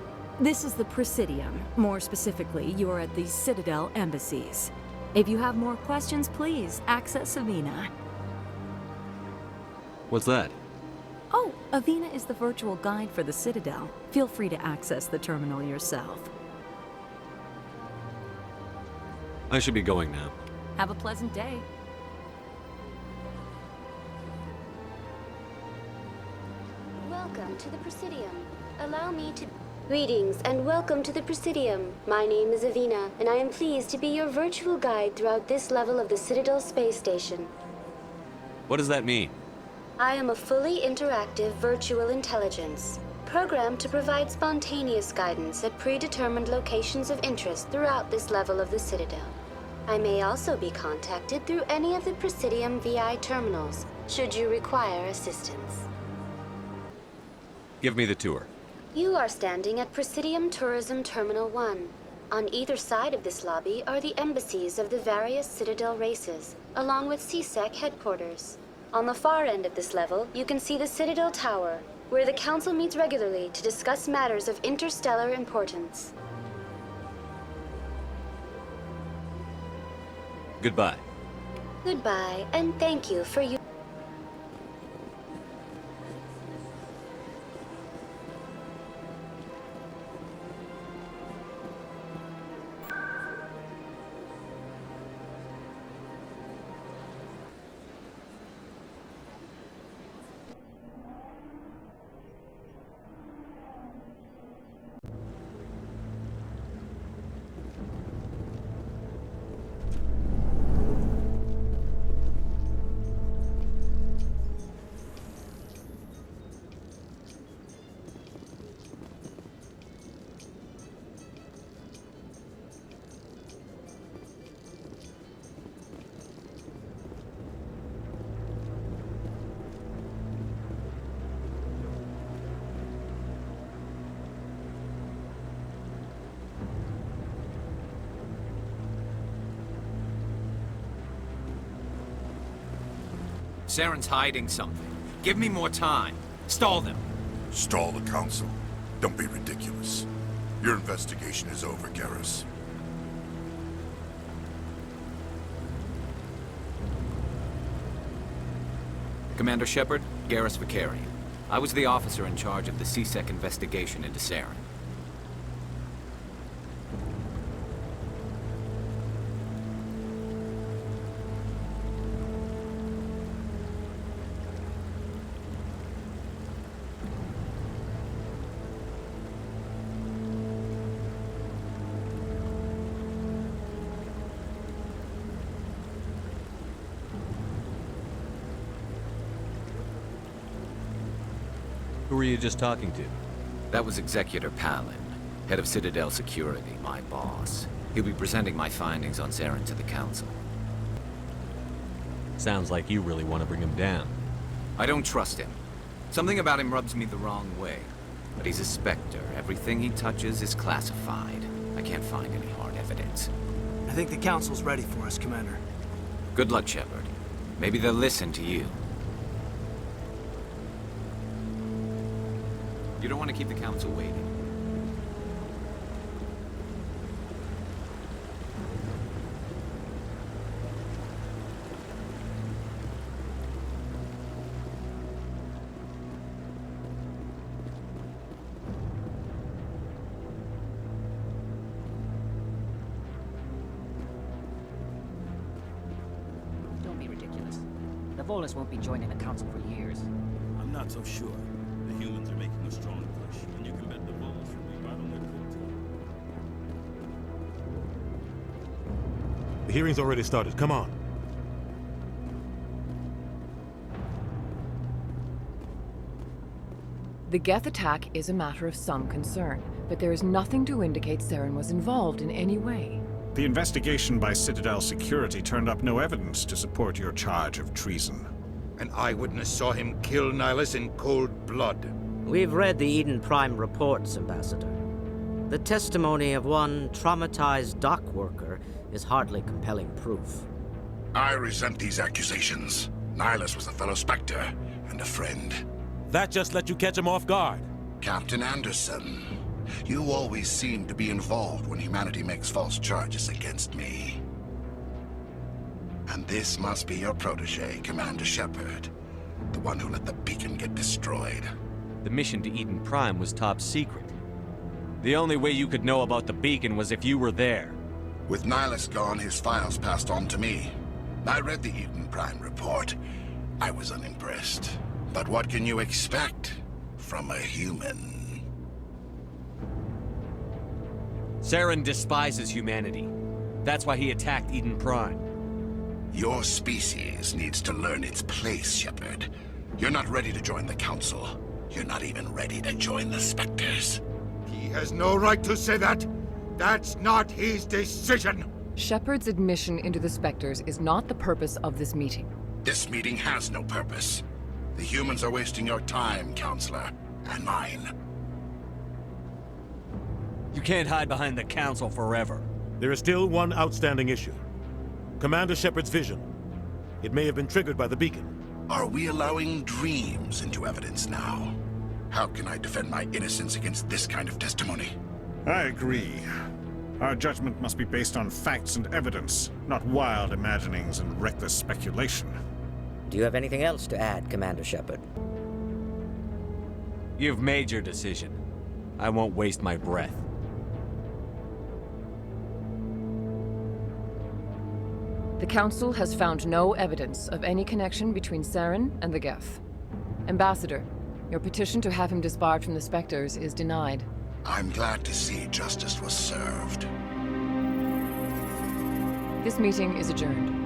This is the Presidium. More specifically, you are at the Citadel embassies. If you have more questions, please access Avina. What's that? Oh, Avina is the virtual guide for the Citadel. Feel free to access the terminal yourself. I should be going now. Have a pleasant day. Welcome to the Presidium. Allow me to... Greetings and welcome to the Presidium. My name is Avina, and I am pleased to be your virtual guide throughout this level of the Citadel space station. What does that mean? I am a fully interactive virtual intelligence, programmed to provide spontaneous guidance at predetermined locations of interest throughout this level of the Citadel. I may also be contacted through any of the Presidium VI terminals, should you require assistance. Give me the tour. You are standing at Presidium Tourism Terminal 1. On either side of this lobby are the embassies of the various Citadel races, along with CSEC headquarters. On the far end of this level, you can see the Citadel Tower, where the Council meets regularly to discuss matters of interstellar importance. Goodbye. Goodbye, and thank you for your... Saren's hiding something. Give me more time. Stall them. Stall the Council? Don't be ridiculous. Your investigation is over, Garrus. Commander Shepard, Garrus Vicarian. I was the officer in charge of the CSEC investigation into Saren. Who were you just talking to? That was Executor Palin, head of Citadel Security, my boss. He'll be presenting my findings on Saren to the Council. Sounds like you really want to bring him down. I don't trust him. Something about him rubs me the wrong way. But he's a Spectre. Everything he touches is classified. I can't find any hard evidence. I think the Council's ready for us, Commander. Good luck, Shepard. Maybe they'll listen to you. You don't want to keep the Council waiting. Don't be ridiculous. The Volus won't be joining the Council for years. I'm not so sure. The humans are making a strong push, and you can bet the Volus will be right on their coattails. The hearing's already started. Come on. The Geth attack is a matter of some concern, but there is nothing to indicate Saren was involved in any way. The investigation by Citadel Security turned up no evidence to support your charge of treason. An eyewitness saw him kill Nihilus in cold blood. We've read the Eden Prime reports, Ambassador. The testimony of one traumatized dock worker is hardly compelling proof. I resent these accusations. Nihilus was a fellow Spectre and a friend. That just let you catch him off guard. Captain Anderson, you always seem to be involved when humanity makes false charges against me. And this must be your protege, Commander Shepard. The one who let the beacon get destroyed. The mission to Eden Prime was top secret. The only way you could know about the beacon was if you were there. With Nihilus gone, his files passed on to me. I read the Eden Prime report. I was unimpressed. But what can you expect from a human? Saren despises humanity. That's why he attacked Eden Prime. Your species needs to learn its place, Shepard. You're not ready to join the Council. You're not even ready to join the Spectres. He has no right to say that. That's not his decision. Shepard's admission into the Spectres is not the purpose of this meeting. This meeting has no purpose. The humans are wasting your time, Counselor, and mine. You can't hide behind the Council forever. There is still one outstanding issue. Commander Shepard's vision. It may have been triggered by the beacon. Are we allowing dreams into evidence now? How can I defend my innocence against this kind of testimony? I agree. Our judgment must be based on facts and evidence, not wild imaginings and reckless speculation. Do you have anything else to add, Commander Shepard? You've made your decision. I won't waste my breath. The Council has found no evidence of any connection between Saren and the Geth. Ambassador, your petition to have him disbarred from the Spectres is denied. I'm glad to see justice was served. This meeting is adjourned.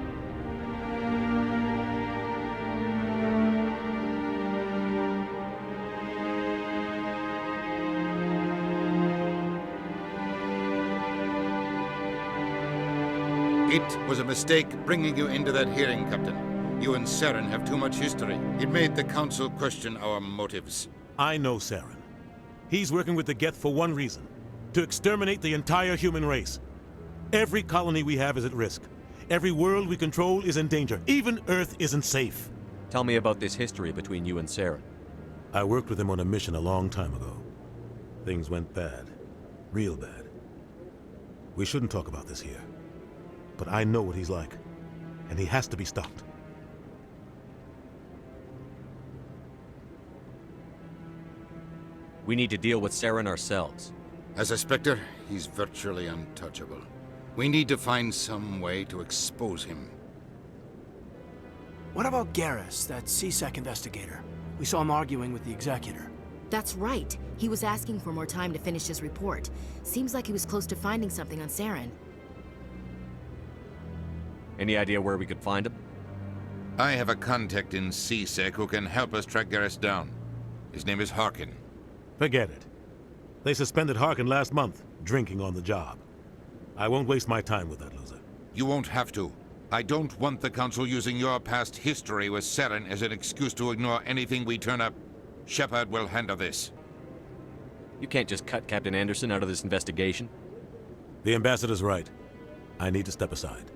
It was a mistake bringing you into that hearing, Captain. You and Saren have too much history. It made the Council question our motives. I know Saren. He's working with the Geth for one reason. To exterminate the entire human race. Every colony we have is at risk. Every world we control is in danger. Even Earth isn't safe. Tell me about this history between you and Saren. I worked with him on a mission a long time ago. Things went bad. Real bad. We shouldn't talk about this here. But I know what he's like. And he has to be stopped. We need to deal with Saren ourselves. As a Spectre, he's virtually untouchable. We need to find some way to expose him. What about Garrus, that CSEC investigator? We saw him arguing with the Executor. That's right. He was asking for more time to finish his report. Seems like he was close to finding something on Saren. Any idea where we could find him? I have a contact in CSEC who can help us track Garrus down. His name is Harkin. Forget it. They suspended Harkin last month, drinking on the job. I won't waste my time with that loser. You won't have to. I don't want the Council using your past history with Saren as an excuse to ignore anything we turn up. Shepard will handle this. You can't just cut Captain Anderson out of this investigation. The ambassador's right. I need to step aside.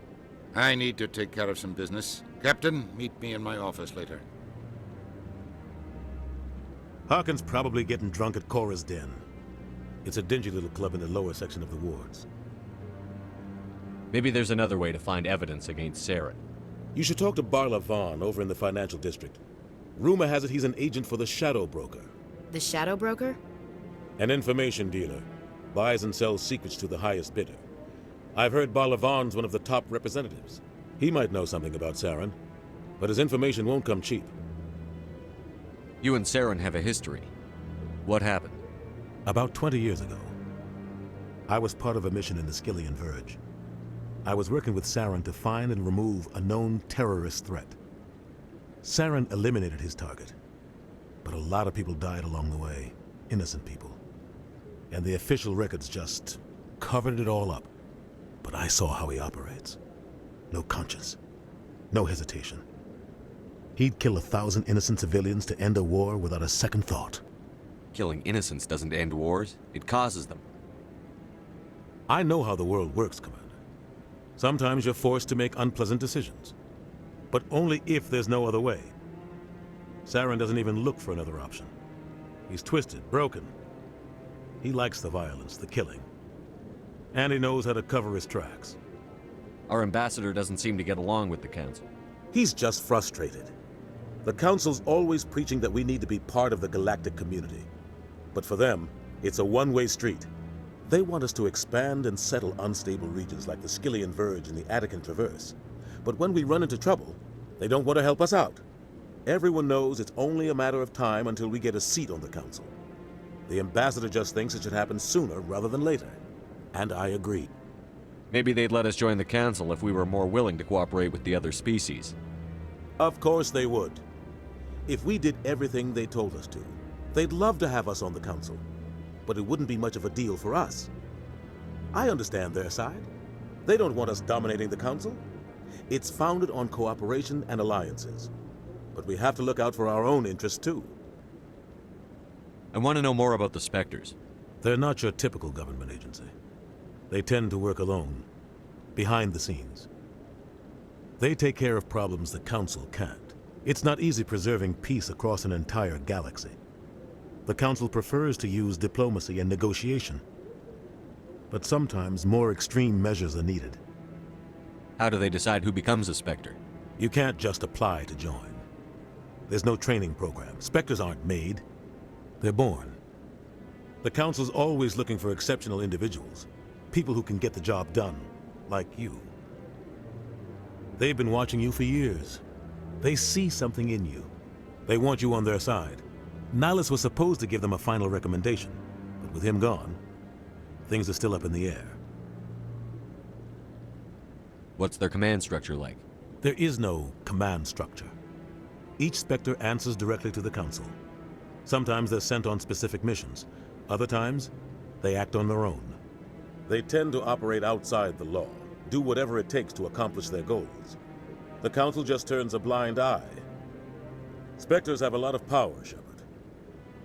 I need to take care of some business. Captain, meet me in my office later. Harkin's probably getting drunk at Cora's Den. It's a dingy little club in the lower section of the wards. Maybe there's another way to find evidence against Saren. You should talk to Barla Vaughn over in the financial district. Rumor has it he's an agent for the Shadow Broker. The Shadow Broker? An information dealer. Buys and sells secrets to the highest bidder. I've heard Barla Vaughn's one of the top representatives. He might know something about Saren, but his information won't come cheap. You and Saren have a history. What happened? About 20 years ago, I was part of a mission in the Skillian Verge. I was working with Saren to find and remove a known terrorist threat. Saren eliminated his target, but a lot of people died along the way, innocent people. And the official records just covered it all up. But I saw how he operates. No conscience, no hesitation. He'd kill 1,000 innocent civilians to end a war without a second thought. Killing innocents doesn't end wars, it causes them. I know how the world works, Commander. Sometimes you're forced to make unpleasant decisions, but only if there's no other way. Saren doesn't even look for another option. He's twisted, broken. He likes the violence, the killing. And he knows how to cover his tracks. Our ambassador doesn't seem to get along with the Council. He's just frustrated. The Council's always preaching that we need to be part of the galactic community. But for them, it's a one-way street. They want us to expand and settle unstable regions like the Skillian Verge and the Attican Traverse. But when we run into trouble, they don't want to help us out. Everyone knows it's only a matter of time until we get a seat on the Council. The ambassador just thinks it should happen sooner rather than later. And I agree. Maybe they'd let us join the Council if we were more willing to cooperate with the other species. Of course they would. If we did everything they told us to, they'd love to have us on the Council. But it wouldn't be much of a deal for us. I understand their side. They don't want us dominating the Council. It's founded on cooperation and alliances. But we have to look out for our own interests too. I want to know more about the Spectres. They're not your typical government agency. They tend to work alone, behind the scenes. They take care of problems the Council can't. It's not easy preserving peace across an entire galaxy. The Council prefers to use diplomacy and negotiation. But sometimes more extreme measures are needed. How do they decide who becomes a Spectre? You can't just apply to join. There's no training program. Spectres aren't made. They're born. The Council's always looking for exceptional individuals. People who can get the job done, like you. They've been watching you for years. They see something in you. They want you on their side. Nihilus was supposed to give them a final recommendation, but with him gone, things are still up in the air. What's their command structure like? There is no command structure. Each Spectre answers directly to the Council. Sometimes they're sent on specific missions. Other times, they act on their own. They tend to operate outside the law, do whatever it takes to accomplish their goals. The Council just turns a blind eye. Spectres have a lot of power, Shepard.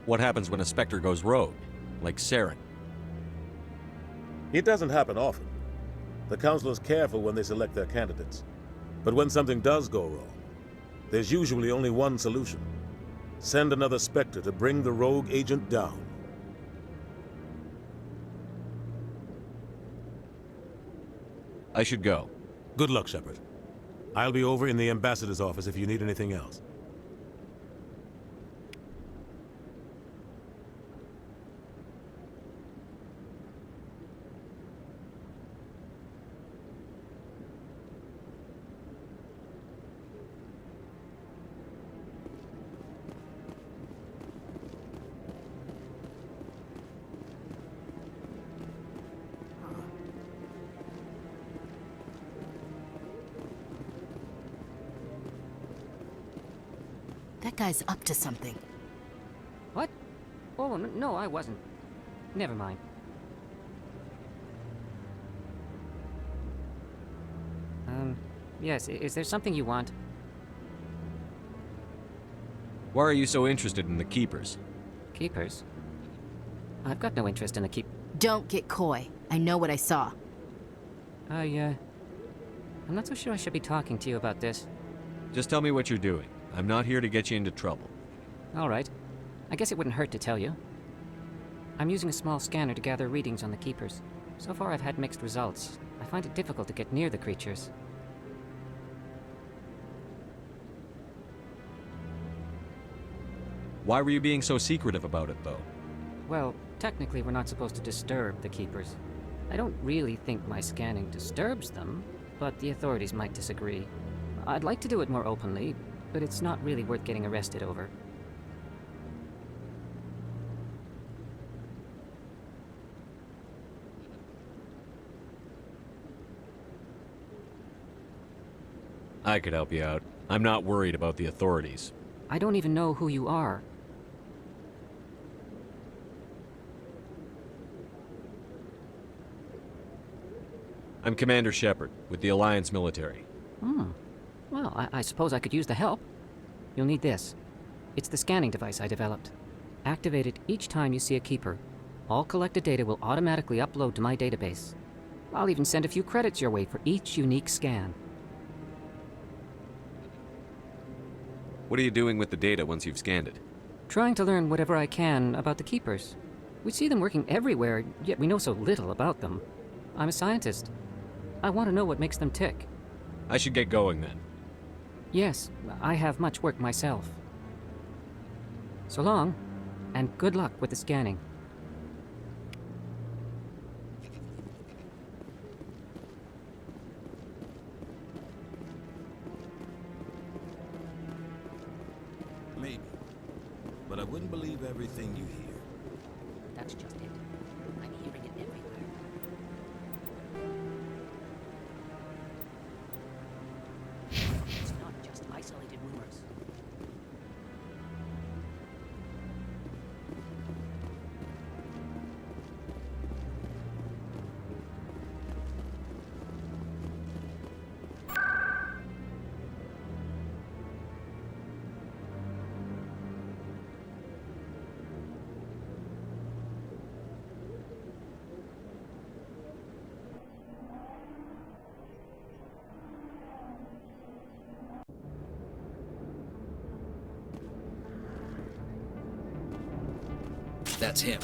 What happens when a Spectre goes rogue, like Saren? It doesn't happen often. The Council is careful when they select their candidates. But when something does go wrong, there's usually only one solution. Send another Spectre to bring the rogue agent down. I should go. Good luck, Shepard. I'll be over in the ambassador's office if you need anything else. That guy's up to something. What? Oh, no, I wasn't. Never mind. Yes, is there something you want? Why are you so interested in the Keepers? Keepers? I've got no interest in the Don't get coy. I know what I saw. I'm not so sure I should be talking to you about this. Just tell me what you're doing. I'm not here to get you into trouble. All right. I guess it wouldn't hurt to tell you. I'm using a small scanner to gather readings on the Keepers. So far I've had mixed results. I find it difficult to get near the creatures. Why were you being so secretive about it, though? Well, technically we're not supposed to disturb the Keepers. I don't really think my scanning disturbs them, but the authorities might disagree. I'd like to do it more openly, but it's not really worth getting arrested over. I could help you out. I'm not worried about the authorities. I don't even know who you are. I'm Commander Shepard, with the Alliance military. Well, I suppose I could use the help. You'll need this. It's the scanning device I developed. Activate it each time you see a Keeper. All collected data will automatically upload to my database. I'll even send a few credits your way for each unique scan. What are you doing with the data once you've scanned it? Trying to learn whatever I can about the Keepers. We see them working everywhere, yet we know so little about them. I'm a scientist. I want to know what makes them tick. I should get going then. Yes, I have much work myself. So long, and good luck with the scanning. Maybe. But I wouldn't believe everything you hear. That's just it. I'm hearing it everywhere. It's not just isolated rumors. That's him.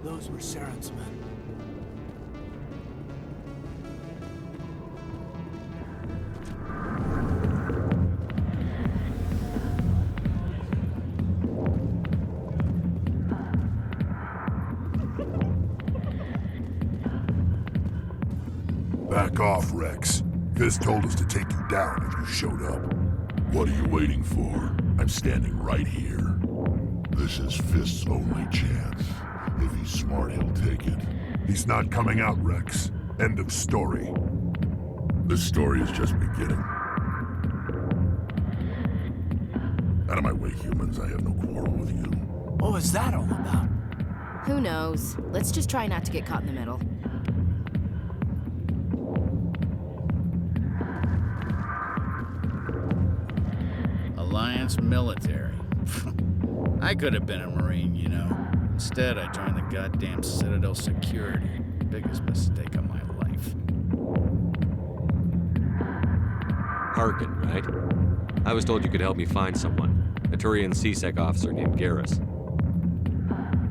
Those were Saren's men. Back off, Rex. Fist told us to take you down if you showed up. What are you waiting for? I'm standing right here. This is Fist's only chance. If he's smart, he'll take it. He's not coming out, Rex. End of story. This story is just beginning. Out of my way, humans. I have no quarrel with you. What was that all about? Who knows? Let's just try not to get caught in the middle. Alliance military. I could have been a Marine, you know. Instead, I joined the goddamn Citadel security. Biggest mistake of my life. Harkin, right? I was told you could help me find someone. A Turian CSEC officer named Garrus.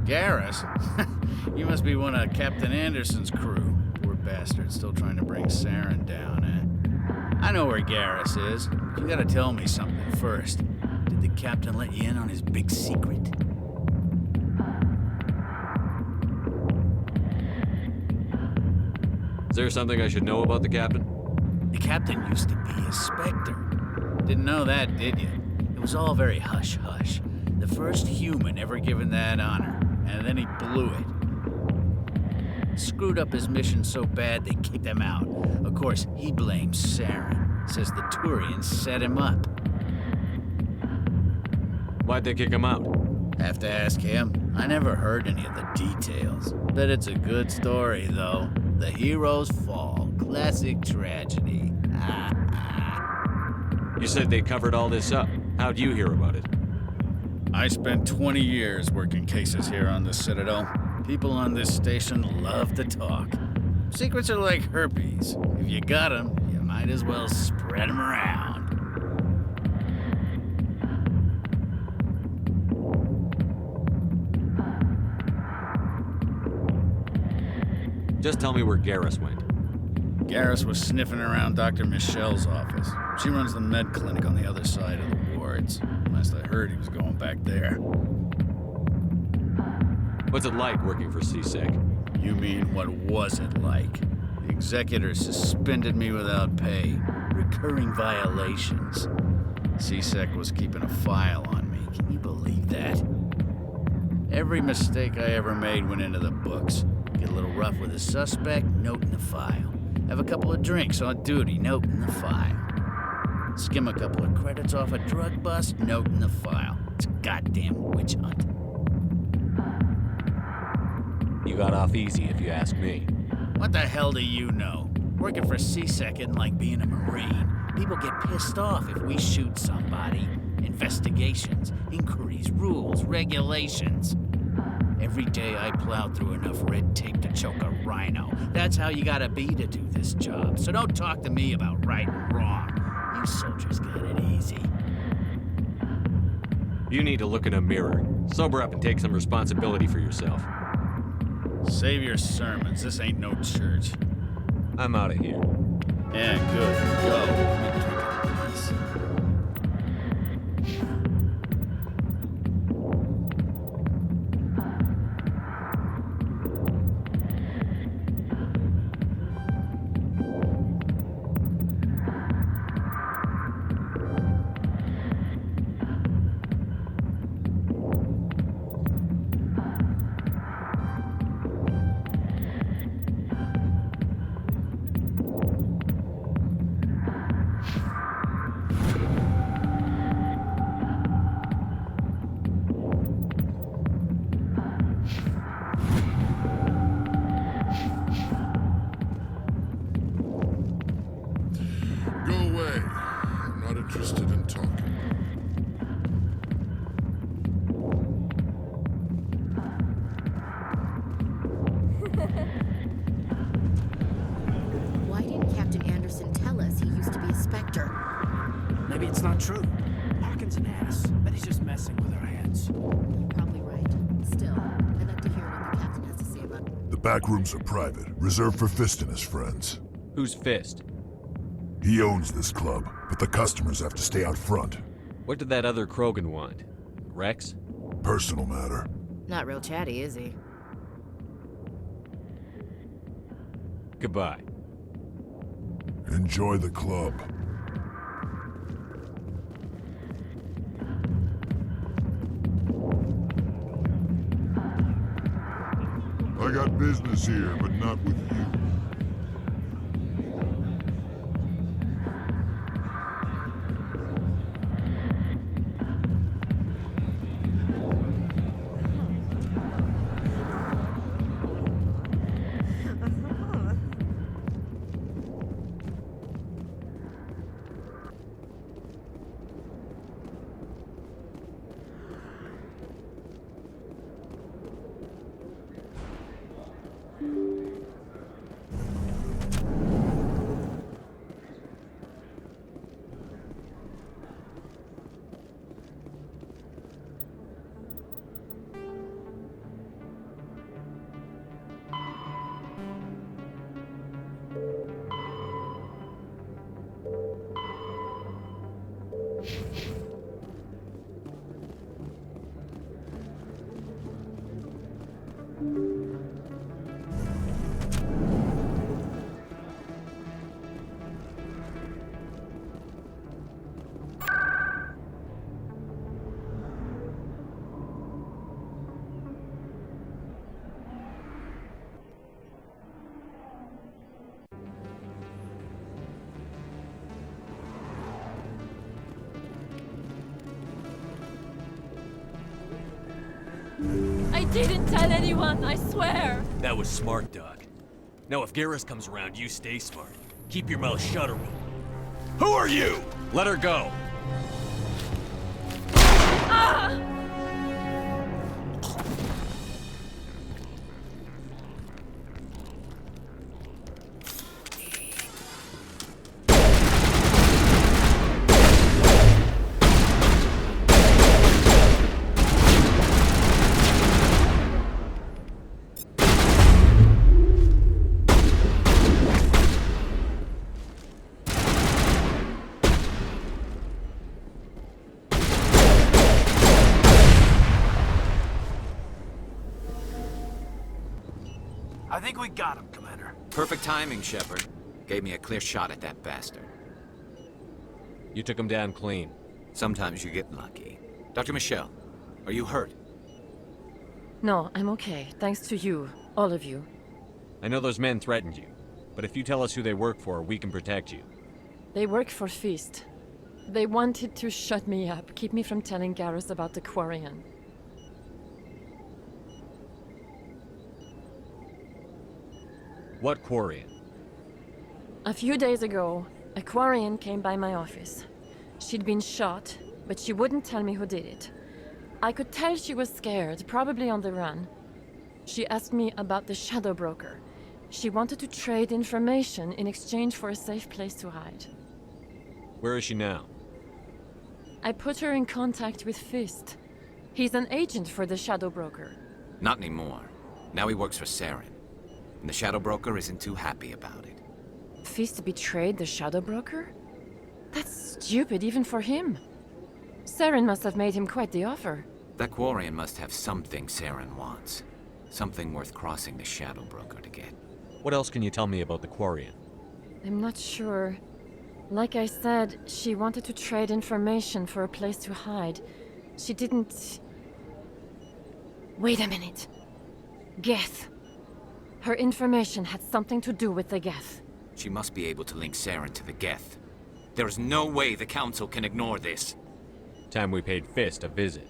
Garrus? You must be one of Captain Anderson's crew. Poor bastard, still trying to bring Saren down, eh? I know where Garrus is. You gotta tell me something first. Did Did the captain let you in on his big secret? Is there something I should know about the captain? The captain used to be a Spectre. Didn't know that, did you? It was all very hush-hush. The first human ever given that honor, and then he blew it. Screwed up his mission so bad they kicked him out. Of course, he blames Saren. Says the Turians set him up. Why'd they kick him out? Have to ask him. I never heard any of the details. Bet it's a good story, though. The hero's fall. Classic tragedy. You said they covered all this up. How'd you hear about it? I spent 20 years working cases here on the Citadel. People on this station love to talk. Secrets are like herpes. If you got them, you might as well spread them around. Just tell me where Garrus went. Garrus was sniffing around Dr. Michelle's office. She runs the med clinic on the other side of the wards. Last I heard, he was going back there. What's it like working for CSEC? You mean, what was it like? The executor suspended me without pay. Recurring violations. CSEC was keeping a file on me. Can you believe that? Every mistake I ever made went into the books. Get a little rough with a suspect, note in the file. Have a couple of drinks on duty, note in the file. Skim a couple of credits off a drug bust, note in the file. It's a goddamn witch hunt. You got off easy, if you ask me. What the hell do you know? Working for CSEC isn't like being a Marine. People get pissed off if we shoot somebody. Investigations, inquiries, rules, regulations. Every day I plow through enough red tape to choke a rhino. That's how you gotta be to do this job. So don't talk to me about right and wrong. You soldiers got it easy. You need to look in a mirror. Sober up and take some responsibility for yourself. Save your sermons. This ain't no church. I'm out of here. Yeah, good. Go. Let me drink it, please. Why didn't Captain Anderson tell us he used to be a Spectre? Maybe it's not true. Harkin's an ass. Bet he's just messing with our heads. You're probably right. Still, I'd like to hear what the Captain has to say about it. The back rooms are private, reserved for Fist and his friends. Who's Fist? He owns this club, but the customers have to stay out front. What did that other Krogan want? Rex? Personal matter. Not real chatty, is he? Goodbye. Enjoy the club. I got business here, but not with you. didn't tell anyone, I swear! That was smart, Doc. Now if Garrus comes around, you stay smart. Keep your mouth shut, or Who are you? Let her go. Ah! I think we got him, Commander. Perfect timing, Shepard. Gave me a clear shot at that bastard. You took him down clean. Sometimes you get lucky. Dr. Michelle, are you hurt? No, I'm okay. Thanks to you. All of you. I know those men threatened you, but if you tell us who they work for, we can protect you. They work for Feast. They wanted to shut me up, keep me from telling Garrus about the Quarian. What Quarian? A few days ago, a Quarian came by my office. She'd been shot, but she wouldn't tell me who did it. I could tell she was scared, probably on the run. She asked me about the Shadow Broker. She wanted to trade information in exchange for a safe place to hide. Where is she now? I put her in contact with Fist. He's an agent for the Shadow Broker. Not anymore. Now he works for Saren. And the Shadow Broker isn't too happy about it. Fist betrayed the Shadow Broker? That's stupid even for him. Saren must have made him quite the offer. That Quarian must have something Saren wants. Something worth crossing the Shadow Broker to get. What else can you tell me about the Quarian? I'm not sure. Like I said, she wanted to trade information for a place to hide. She didn't... Wait a minute. Geth. Her information had something to do with the Geth. She must be able to link Saren to the Geth. There is no way the Council can ignore this. Time we paid Fist a visit.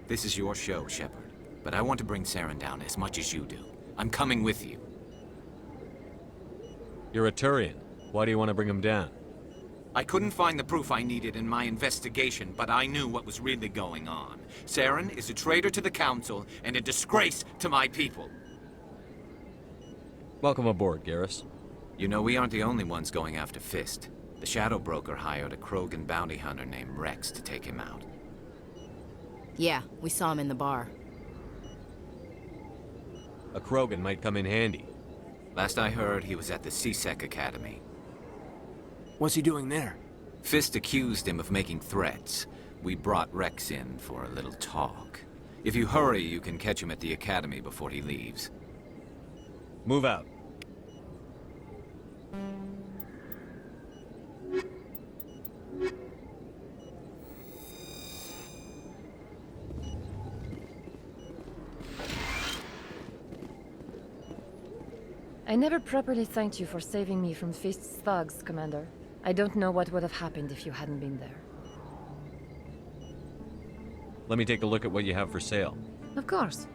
This is your show, Shepard. But I want to bring Saren down as much as you do. I'm coming with you. You're a Turian. Why do you want to bring him down? I couldn't find the proof I needed in my investigation, but I knew what was really going on. Saren is a traitor to the Council and a disgrace to my people. Welcome aboard, Garrus. You know, we aren't the only ones going after Fist. The Shadow Broker hired a Krogan bounty hunter named Rex to take him out. Yeah, we saw him in the bar. A Krogan might come in handy. Last I heard, he was at the CSEC Academy. What's he doing there? Fist accused him of making threats. We brought Rex in for a little talk. If you hurry, you can catch him at the Academy before he leaves. Move out. I never properly thanked you for saving me from Fist's thugs, Commander. I don't know what would have happened if you hadn't been there. Let me take a look at what you have for sale. Of course.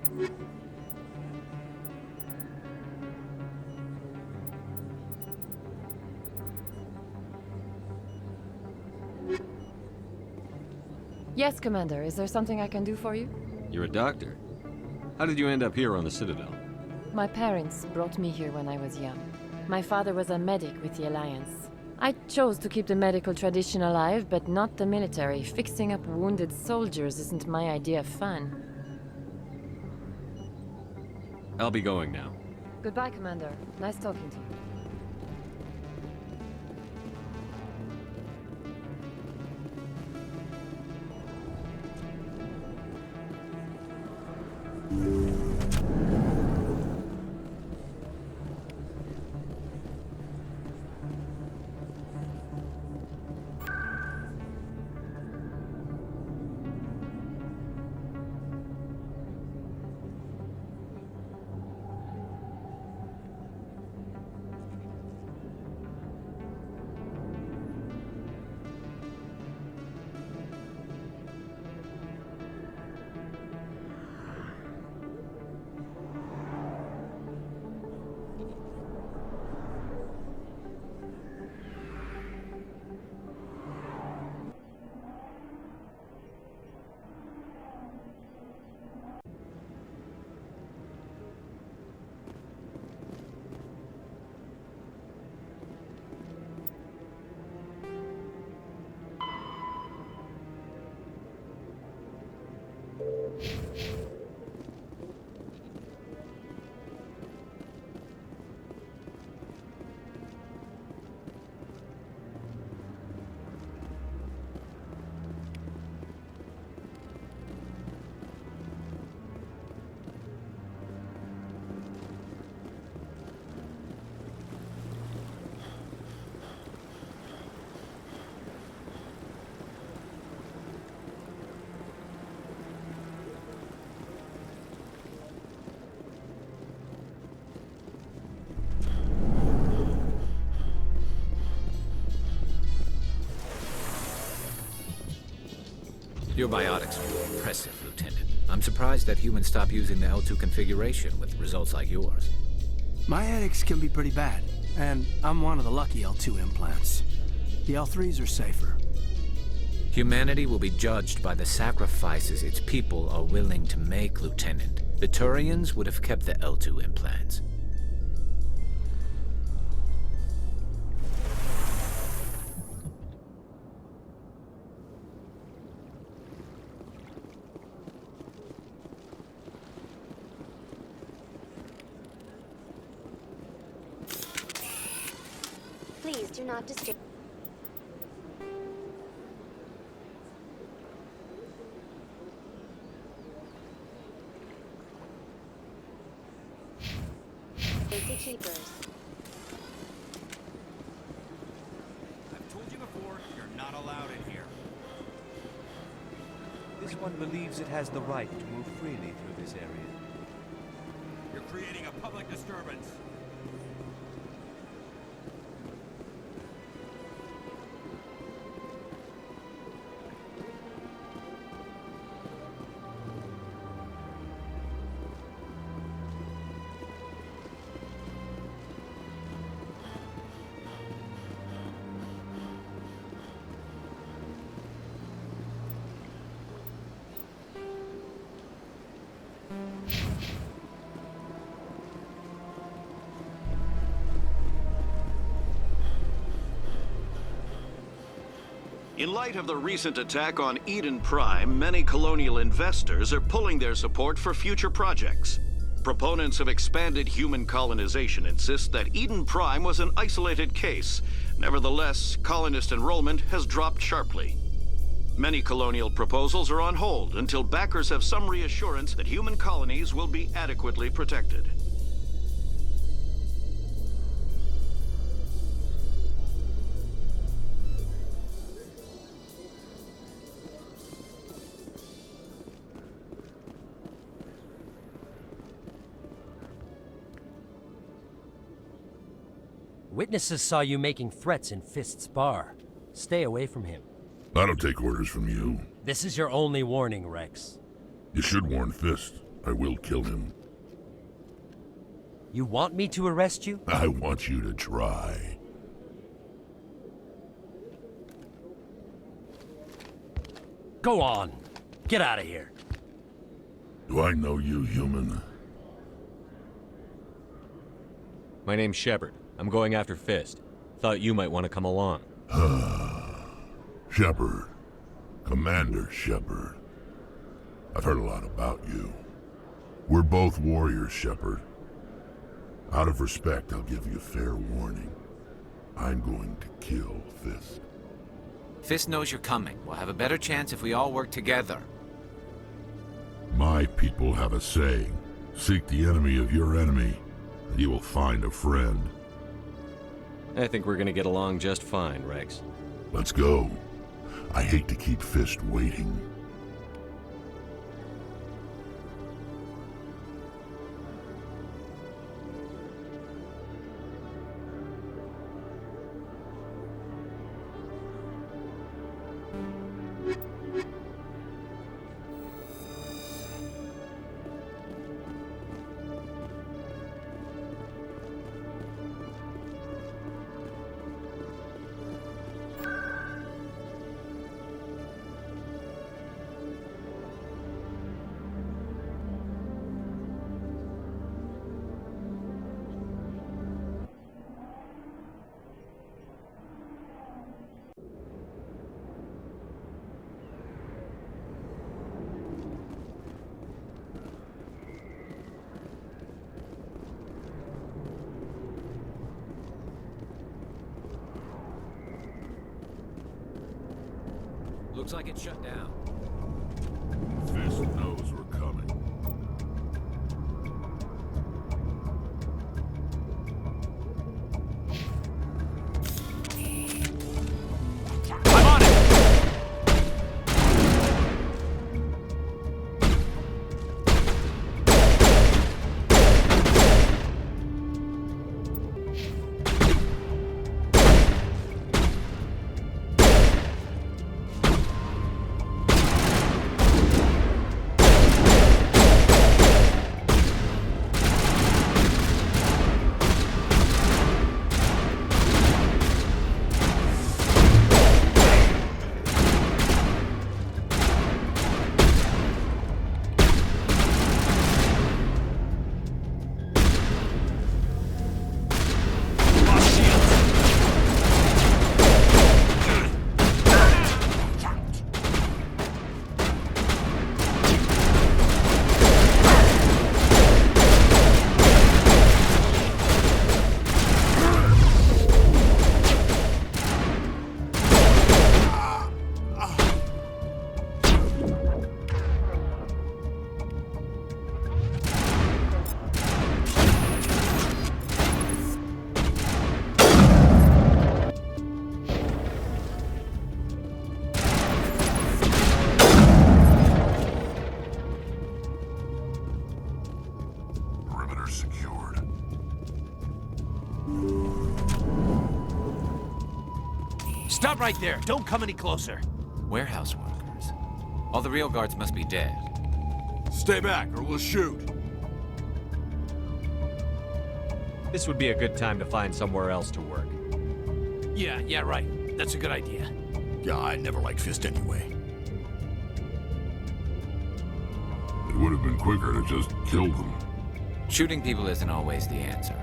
Yes, Commander. Is there something I can do for you? You're a doctor. How did you end up here on the Citadel? My parents brought me here when I was young. My father was a medic with the Alliance. I chose to keep the medical tradition alive, but not the military. Fixing up wounded soldiers isn't my idea of fun. I'll be going now. Goodbye, Commander. Nice talking to you. Your biotics are impressive, Lieutenant. I'm surprised that humans stopped using the L2 configuration with results like yours. My headaches can be pretty bad, and I'm one of the lucky L2 implants. The L3s are safer. Humanity will be judged by the sacrifices its people are willing to make, Lieutenant. The Turians would have kept the L2 implants. Please do not disturb. Safety keepers. I've told you before, you're not allowed in here. This one believes it has the right to move freely through this area. You're creating a public disturbance. In light of the recent attack on Eden Prime, many colonial investors are pulling their support for future projects. Proponents of expanded human colonization insist that Eden Prime was an isolated case. Nevertheless, colonist enrollment has dropped sharply. Many colonial proposals are on hold until backers have some reassurance that human colonies will be adequately protected. Witnesses saw you making threats in Fist's bar. Stay away from him. I don't take orders from you. This is your only warning, Rex. You should warn Fist. I will kill him. You want me to arrest you? I want you to try. Go on. Get out of here. Do I know you, human? My name's Shepard. I'm going after Fist. Thought you might want to come along. Shepard. Commander Shepard. I've heard a lot about you. We're both warriors, Shepard. Out of respect, I'll give you a fair warning. I'm going to kill Fist. Fist knows you're coming. We'll have a better chance if we all work together. My people have a saying. Seek the enemy of your enemy, and you will find a friend. I think we're gonna get along just fine, Rex. Let's go. I hate to keep Fist waiting. Looks like it's shut down. Fist knows we're coming. secured. Stop right there! Don't come any closer! Warehouse workers. All the real guards must be dead. Stay back, or we'll shoot. This would be a good time to find somewhere else to work. Yeah, right. That's a good idea. Yeah, I never liked Fist anyway. It would have been quicker to just kill them. Shooting people isn't always the answer.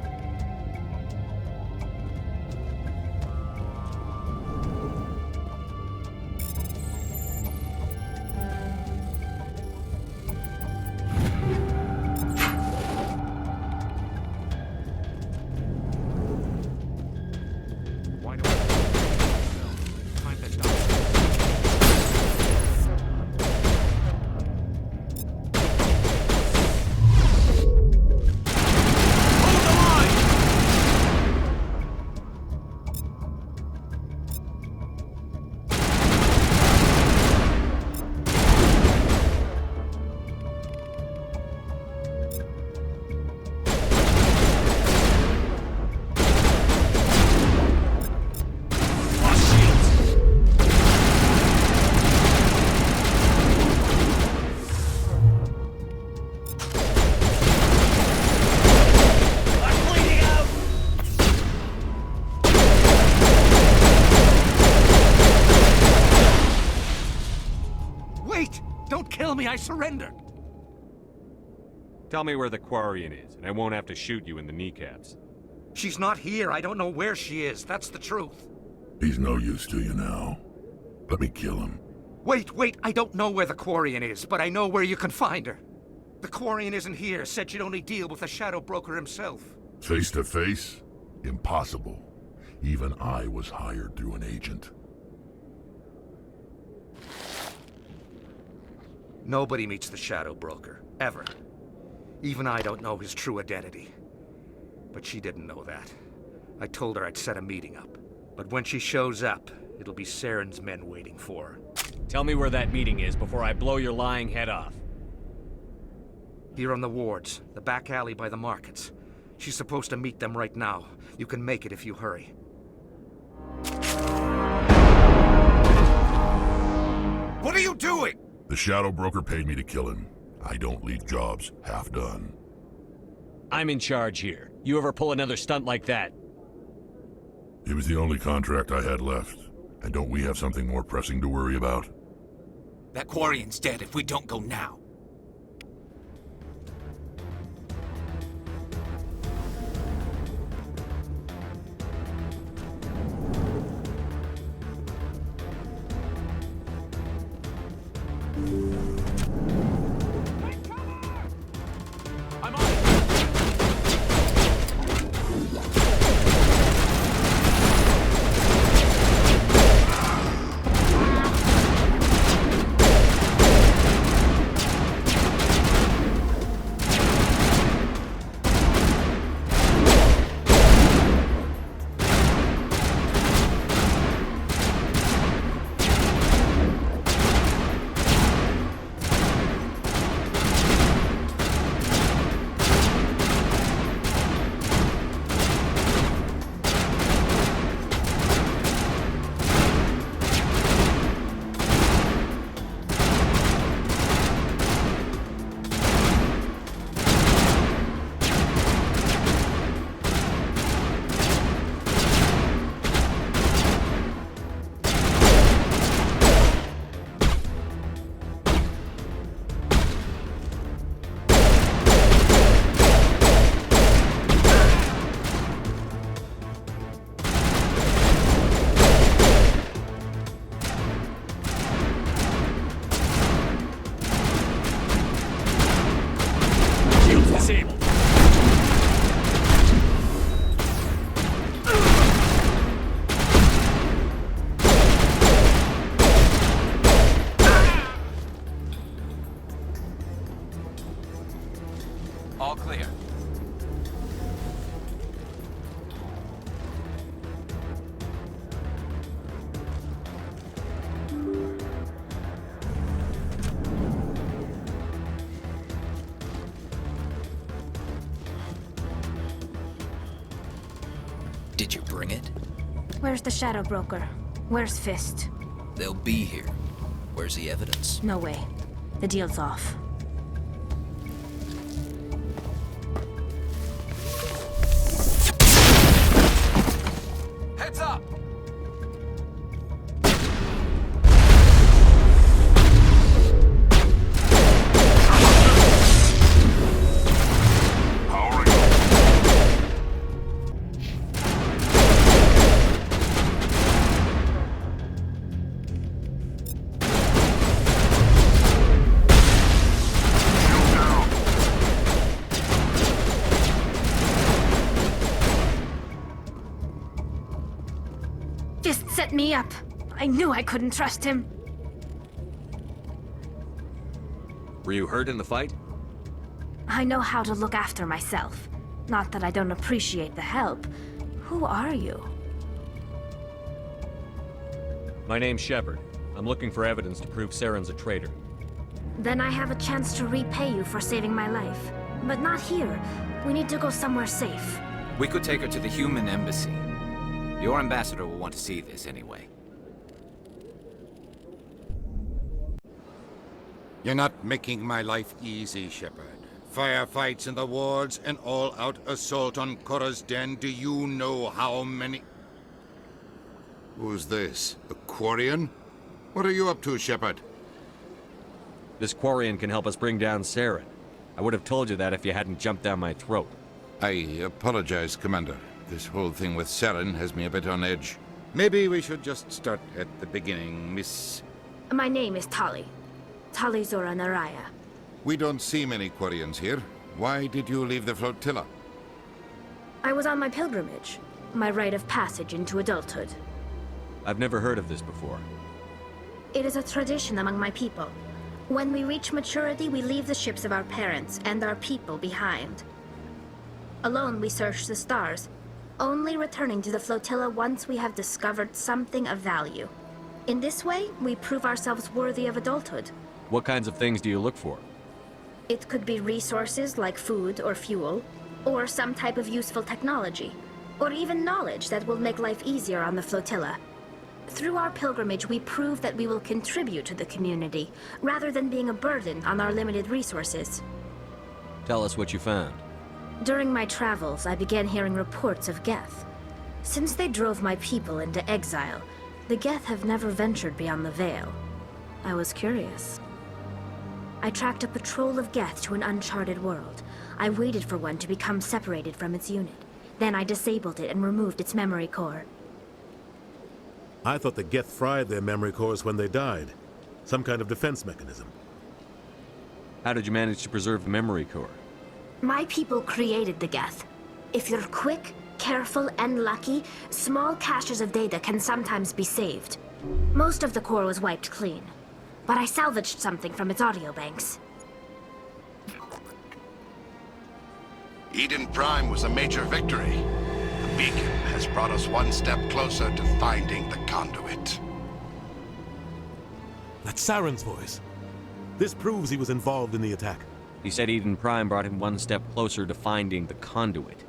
I surrendered! Tell me where the Quarian is, and I won't have to shoot you in the kneecaps. She's not here. I don't know where she is. That's the truth. He's no use to you now. Let me kill him. Wait. I don't know where the Quarian is, but I know where you can find her. The Quarian isn't here. Said she'd only deal with the Shadow Broker himself. Face to face? Impossible. Even I was hired through an agent. Nobody meets the Shadow Broker, ever. Even I don't know his true identity. But she didn't know that. I told her I'd set a meeting up. But when she shows up, it'll be Saren's men waiting for her. Tell me where that meeting is before I blow your lying head off. Here on the wards, the back alley by the markets. She's supposed to meet them right now. You can make it if you hurry. What are you doing? The Shadow Broker paid me to kill him. I don't leave jobs half done. I'm in charge here. You ever pull another stunt like that? It was the only contract I had left. And don't we have something more pressing to worry about? That Quarian's dead if we don't go now. Did you bring it? Where's the Shadow Broker? Where's Fist? They'll be here. Where's the evidence? No way. The deal's off. Heads up! Fist set me up. I knew I couldn't trust him. Were you hurt in the fight? I know how to look after myself. Not that I don't appreciate the help. Who are you? My name's Shepard. I'm looking for evidence to prove Saren's a traitor. Then I have a chance to repay you for saving my life. But not here. We need to go somewhere safe. We could take her to the human embassy. Your ambassador will want to see this anyway. You're not making my life easy, Shepard. Firefights in the wards, an all-out assault on Korra's den. Do you know how many... Who's this? A Quarian? What are you up to, Shepard? This Quarian can help us bring down Saren. I would have told you that if you hadn't jumped down my throat. I apologize, Commander. This whole thing with Saren has me a bit on edge. Maybe we should just start at the beginning, Miss... My name is Tali. Tali Zora Naraya. We don't see many Quarians here. Why did you leave the flotilla? I was on my pilgrimage. My rite of passage into adulthood. I've never heard of this before. It is a tradition among my people. When we reach maturity, we leave the ships of our parents and our people behind. Alone, we search the stars, only returning to the flotilla once we have discovered something of value. In this way, we prove ourselves worthy of adulthood. What kinds of things do you look for? It could be resources like food or fuel, or some type of useful technology, or even knowledge that will make life easier on the flotilla. Through our pilgrimage, we prove that we will contribute to the community, rather than being a burden on our limited resources. Tell us what you found. During my travels, I began hearing reports of Geth. Since they drove my people into exile, the Geth have never ventured beyond the Veil. I was curious. I tracked a patrol of Geth to an uncharted world. I waited for one to become separated from its unit. Then I disabled it and removed its memory core. I thought the Geth fried their memory cores when they died. Some kind of defense mechanism. How did you manage to preserve the memory core? My people created the Geth. If you're quick, careful, and lucky, small caches of data can sometimes be saved. Most of the core was wiped clean, but I salvaged something from its audio banks. Eden Prime was a major victory. The beacon has brought us one step closer to finding the conduit. That's Saren's voice. This proves he was involved in the attack. He said Eden Prime brought him one step closer to finding the conduit.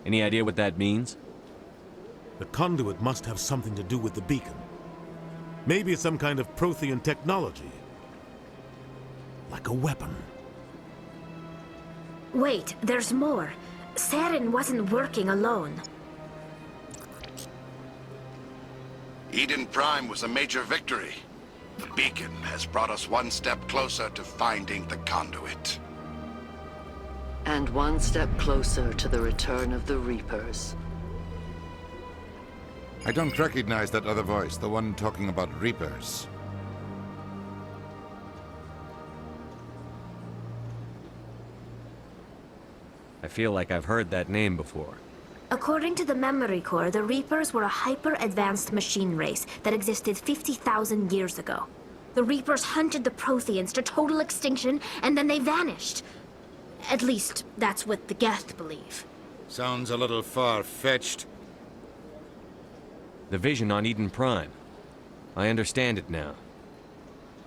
Any idea what that means? The conduit must have something to do with the beacon. Maybe it's some kind of Prothean technology. Like a weapon. Wait, there's more. Saren wasn't working alone. Eden Prime was a major victory. The beacon has brought us one step closer to finding the conduit. And one step closer to the return of the Reapers. I don't recognize that other voice, the one talking about Reapers. I feel like I've heard that name before. According to the memory core, the Reapers were a hyper-advanced machine race that existed 50,000 years ago. The Reapers hunted the Protheans to total extinction, and then they vanished. At least, that's what the Geth believe. Sounds a little far-fetched. The vision on Eden Prime. I understand it now.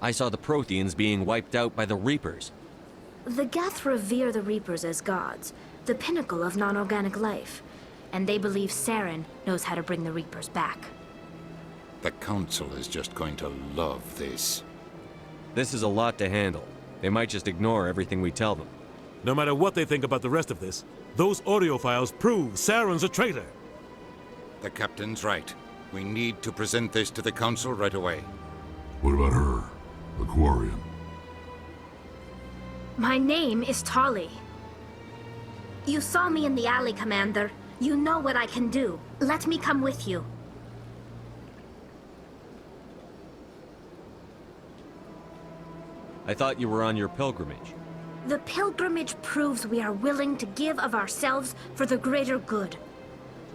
I saw the Protheans being wiped out by the Reapers. The Geth revere the Reapers as gods, the pinnacle of non-organic life. and they believe Saren knows how to bring the Reapers back. The Council is just going to love this. This is a lot to handle. They might just ignore everything we tell them. No matter what they think about the rest of this, those audio files prove Saren's a traitor. The Captain's right. We need to present this to the Council right away. What about her? The Quarian? My name is Tali. You saw me in the alley, Commander. You know what I can do. Let me come with you. I thought you were on your pilgrimage. The pilgrimage proves we are willing to give of ourselves for the greater good.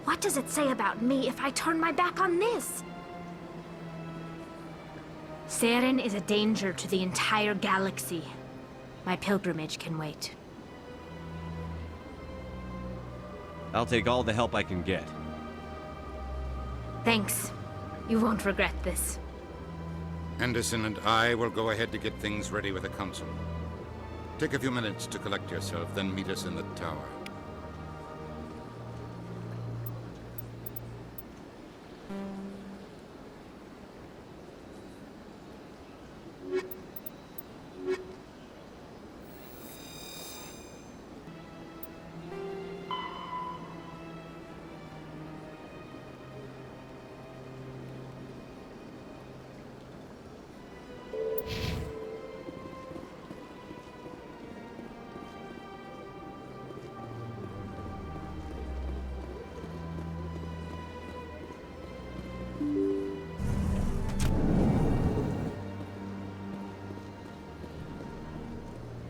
What does it say about me if I turn my back on this? Saren is a danger to the entire galaxy. My pilgrimage can wait. I'll take all the help I can get. Thanks. You won't regret this. Anderson and I will go ahead to get things ready with the Council. Take a few minutes to collect yourself, then meet us in the tower.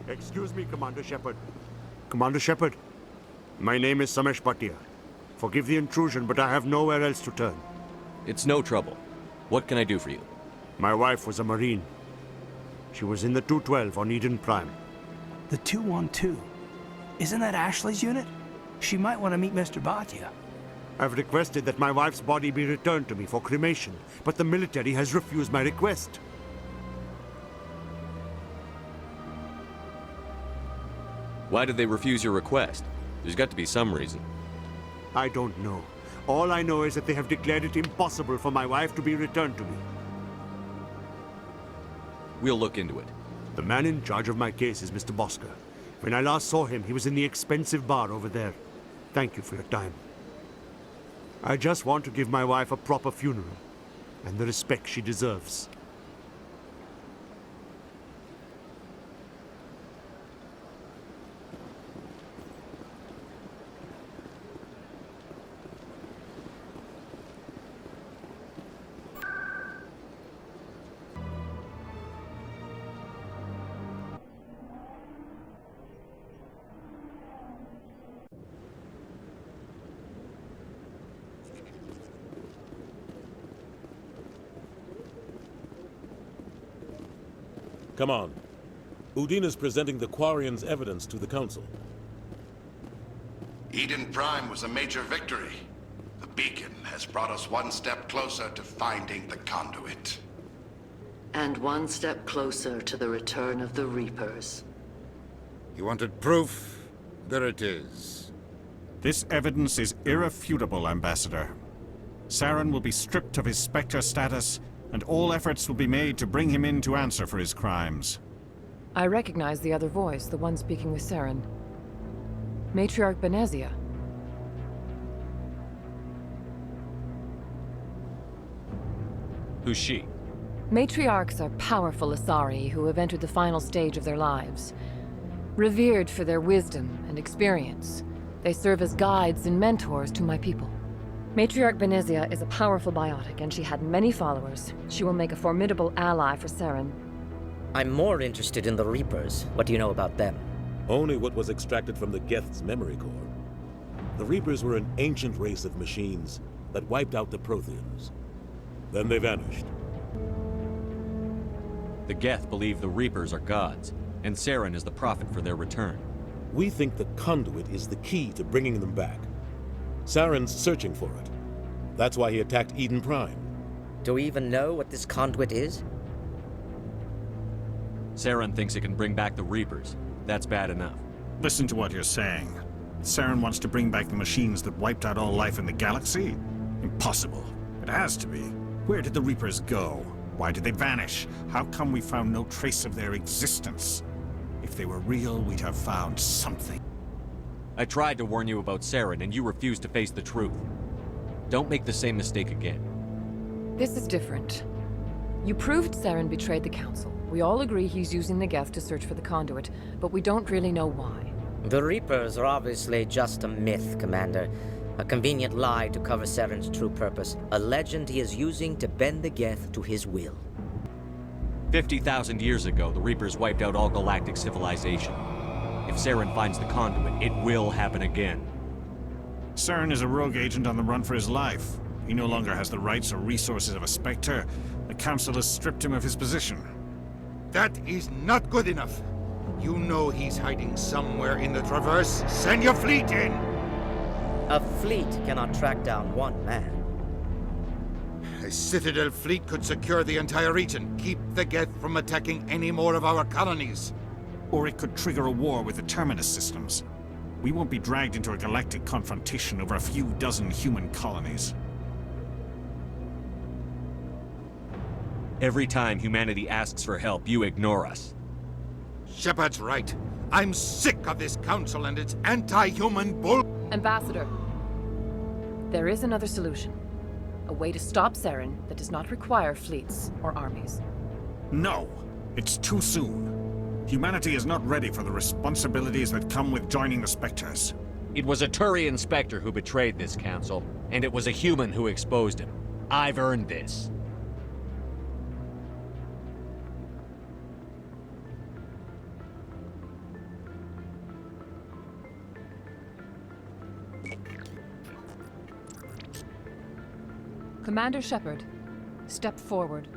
Excuse me, Commander Shepard. Commander Shepard, my name is Samesh Bhatia. Forgive the intrusion, but I have nowhere else to turn. It's no trouble. What can I do for you? My wife was a Marine. She was in the 212 on Eden Prime. The 212? Isn't that Ashley's unit? She might want to meet Mr. Bhatia. I've requested that my wife's body be returned to me for cremation, but the military has refused my request. Why did they refuse your request? There's got to be some reason. I don't know. All I know is that they have declared it impossible for my wife to be returned to me. We'll look into it. The man in charge of my case is Mr. Bosker. When I last saw him, he was in the expensive bar over there. Thank you for your time. I just want to give my wife a proper funeral, and the respect she deserves. Come on. Udina's presenting the Quarian's evidence to the Council. Eden Prime was a major victory. The beacon has brought us one step closer to finding the conduit. And one step closer to the return of the Reapers. You wanted proof? There it is. This evidence is irrefutable, Ambassador. Saren will be stripped of his Spectre status, and all efforts will be made to bring him in to answer for his crimes. I recognize the other voice, the one speaking with Saren. Matriarch Benezia. Who's she? Matriarchs are powerful Asari who have entered the final stage of their lives. Revered for their wisdom and experience, they serve as guides and mentors to my people. Matriarch Benezia is a powerful biotic, and she had many followers. She will make a formidable ally for Saren. I'm more interested in the Reapers. What do you know about them? Only what was extracted from the Geth's memory core. The Reapers were an ancient race of machines that wiped out the Protheans. Then they vanished. The Geth believe the Reapers are gods, and Saren is the prophet for their return. We think the conduit is the key to bringing them back. Saren's searching for it. That's why he attacked Eden Prime. Do we even know what this conduit is? Saren thinks it can bring back the Reapers. That's bad enough. Listen to what you're saying. Saren wants to bring back the machines that wiped out all life in the galaxy? Impossible. It has to be. Where did the Reapers go? Why did they vanish? How come we found no trace of their existence? If they were real, we'd have found something. I tried to warn you about Saren, and you refused to face the truth. Don't make the same mistake again. This is different. You proved Saren betrayed the Council. We all agree he's using the Geth to search for the conduit, but we don't really know why. The Reapers are obviously just a myth, Commander. A convenient lie to cover Saren's true purpose. A legend he is using to bend the Geth to his will. 50,000 years ago, the Reapers wiped out all galactic civilization. If Saren finds the conduit, it will happen again. Saren is a rogue agent on the run for his life. He no longer has the rights or resources of a Spectre. The Council has stripped him of his position. That is not good enough. You know he's hiding somewhere in the Traverse. Send your fleet in! A fleet cannot track down one man. A Citadel fleet could secure the entire region, keep the Geth from attacking any more of our colonies. Or it could trigger a war with the Terminus systems. We won't be dragged into a galactic confrontation over a few dozen human colonies. Every time humanity asks for help, you ignore us. Shepard's right. I'm sick of this council and its anti-human bull... Ambassador, there is another solution. A way to stop Saren that does not require fleets or armies. No! It's too soon. Humanity is not ready for the responsibilities that come with joining the Spectres. It was a Turian Spectre who betrayed this council, and it was a human who exposed him. I've earned this. Commander Shepard, step forward.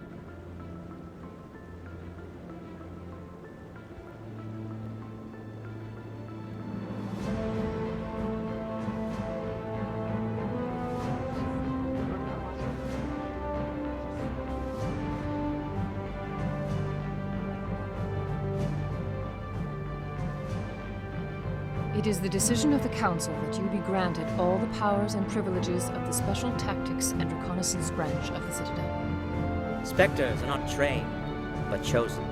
It is the decision of the Council that you be granted all the powers and privileges of the Special Tactics and Reconnaissance branch of the Citadel. Spectres are not trained, but chosen.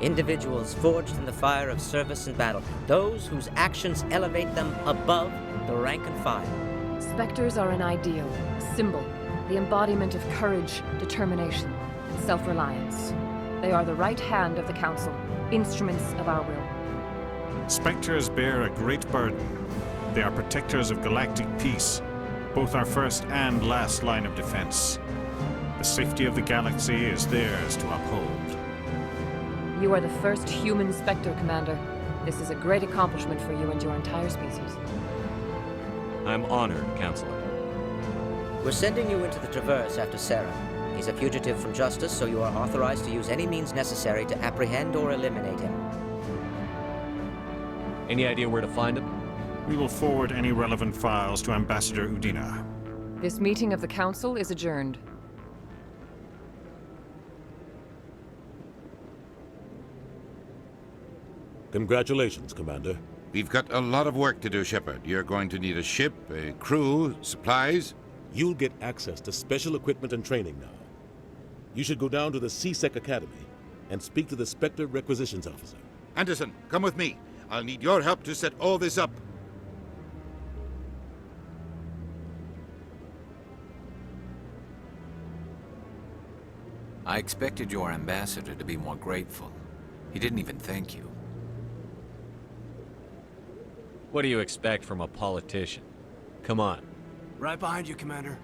Individuals forged in the fire of service and battle. Those whose actions elevate them above the rank and file. Spectres are an ideal, a symbol, the embodiment of courage, determination, and self-reliance. They are the right hand of the Council, instruments of our will. Spectres bear a great burden. They are protectors of galactic peace, both our first and last line of defense. The safety of the galaxy is theirs to uphold. You are the first human Spectre, Commander. This is a great accomplishment for you and your entire species. I'm honored, Counselor. We're sending you into the Traverse after Saren. He's a fugitive from justice, so you are authorized to use any means necessary to apprehend or eliminate him. Any idea where to find him? We will forward any relevant files to Ambassador Udina. This meeting of the Council is adjourned. Congratulations, Commander. We've got a lot of work to do, Shepard. You're going to need a ship, a crew, supplies. You'll get access to special equipment and training now. You should go down to the CSEC Academy and speak to the Spectre Requisitions Officer. Anderson, come with me. I'll need your help to set all this up. I expected your ambassador to be more grateful. He didn't even thank you. What do you expect from a politician? Come on. Right behind you, Commander.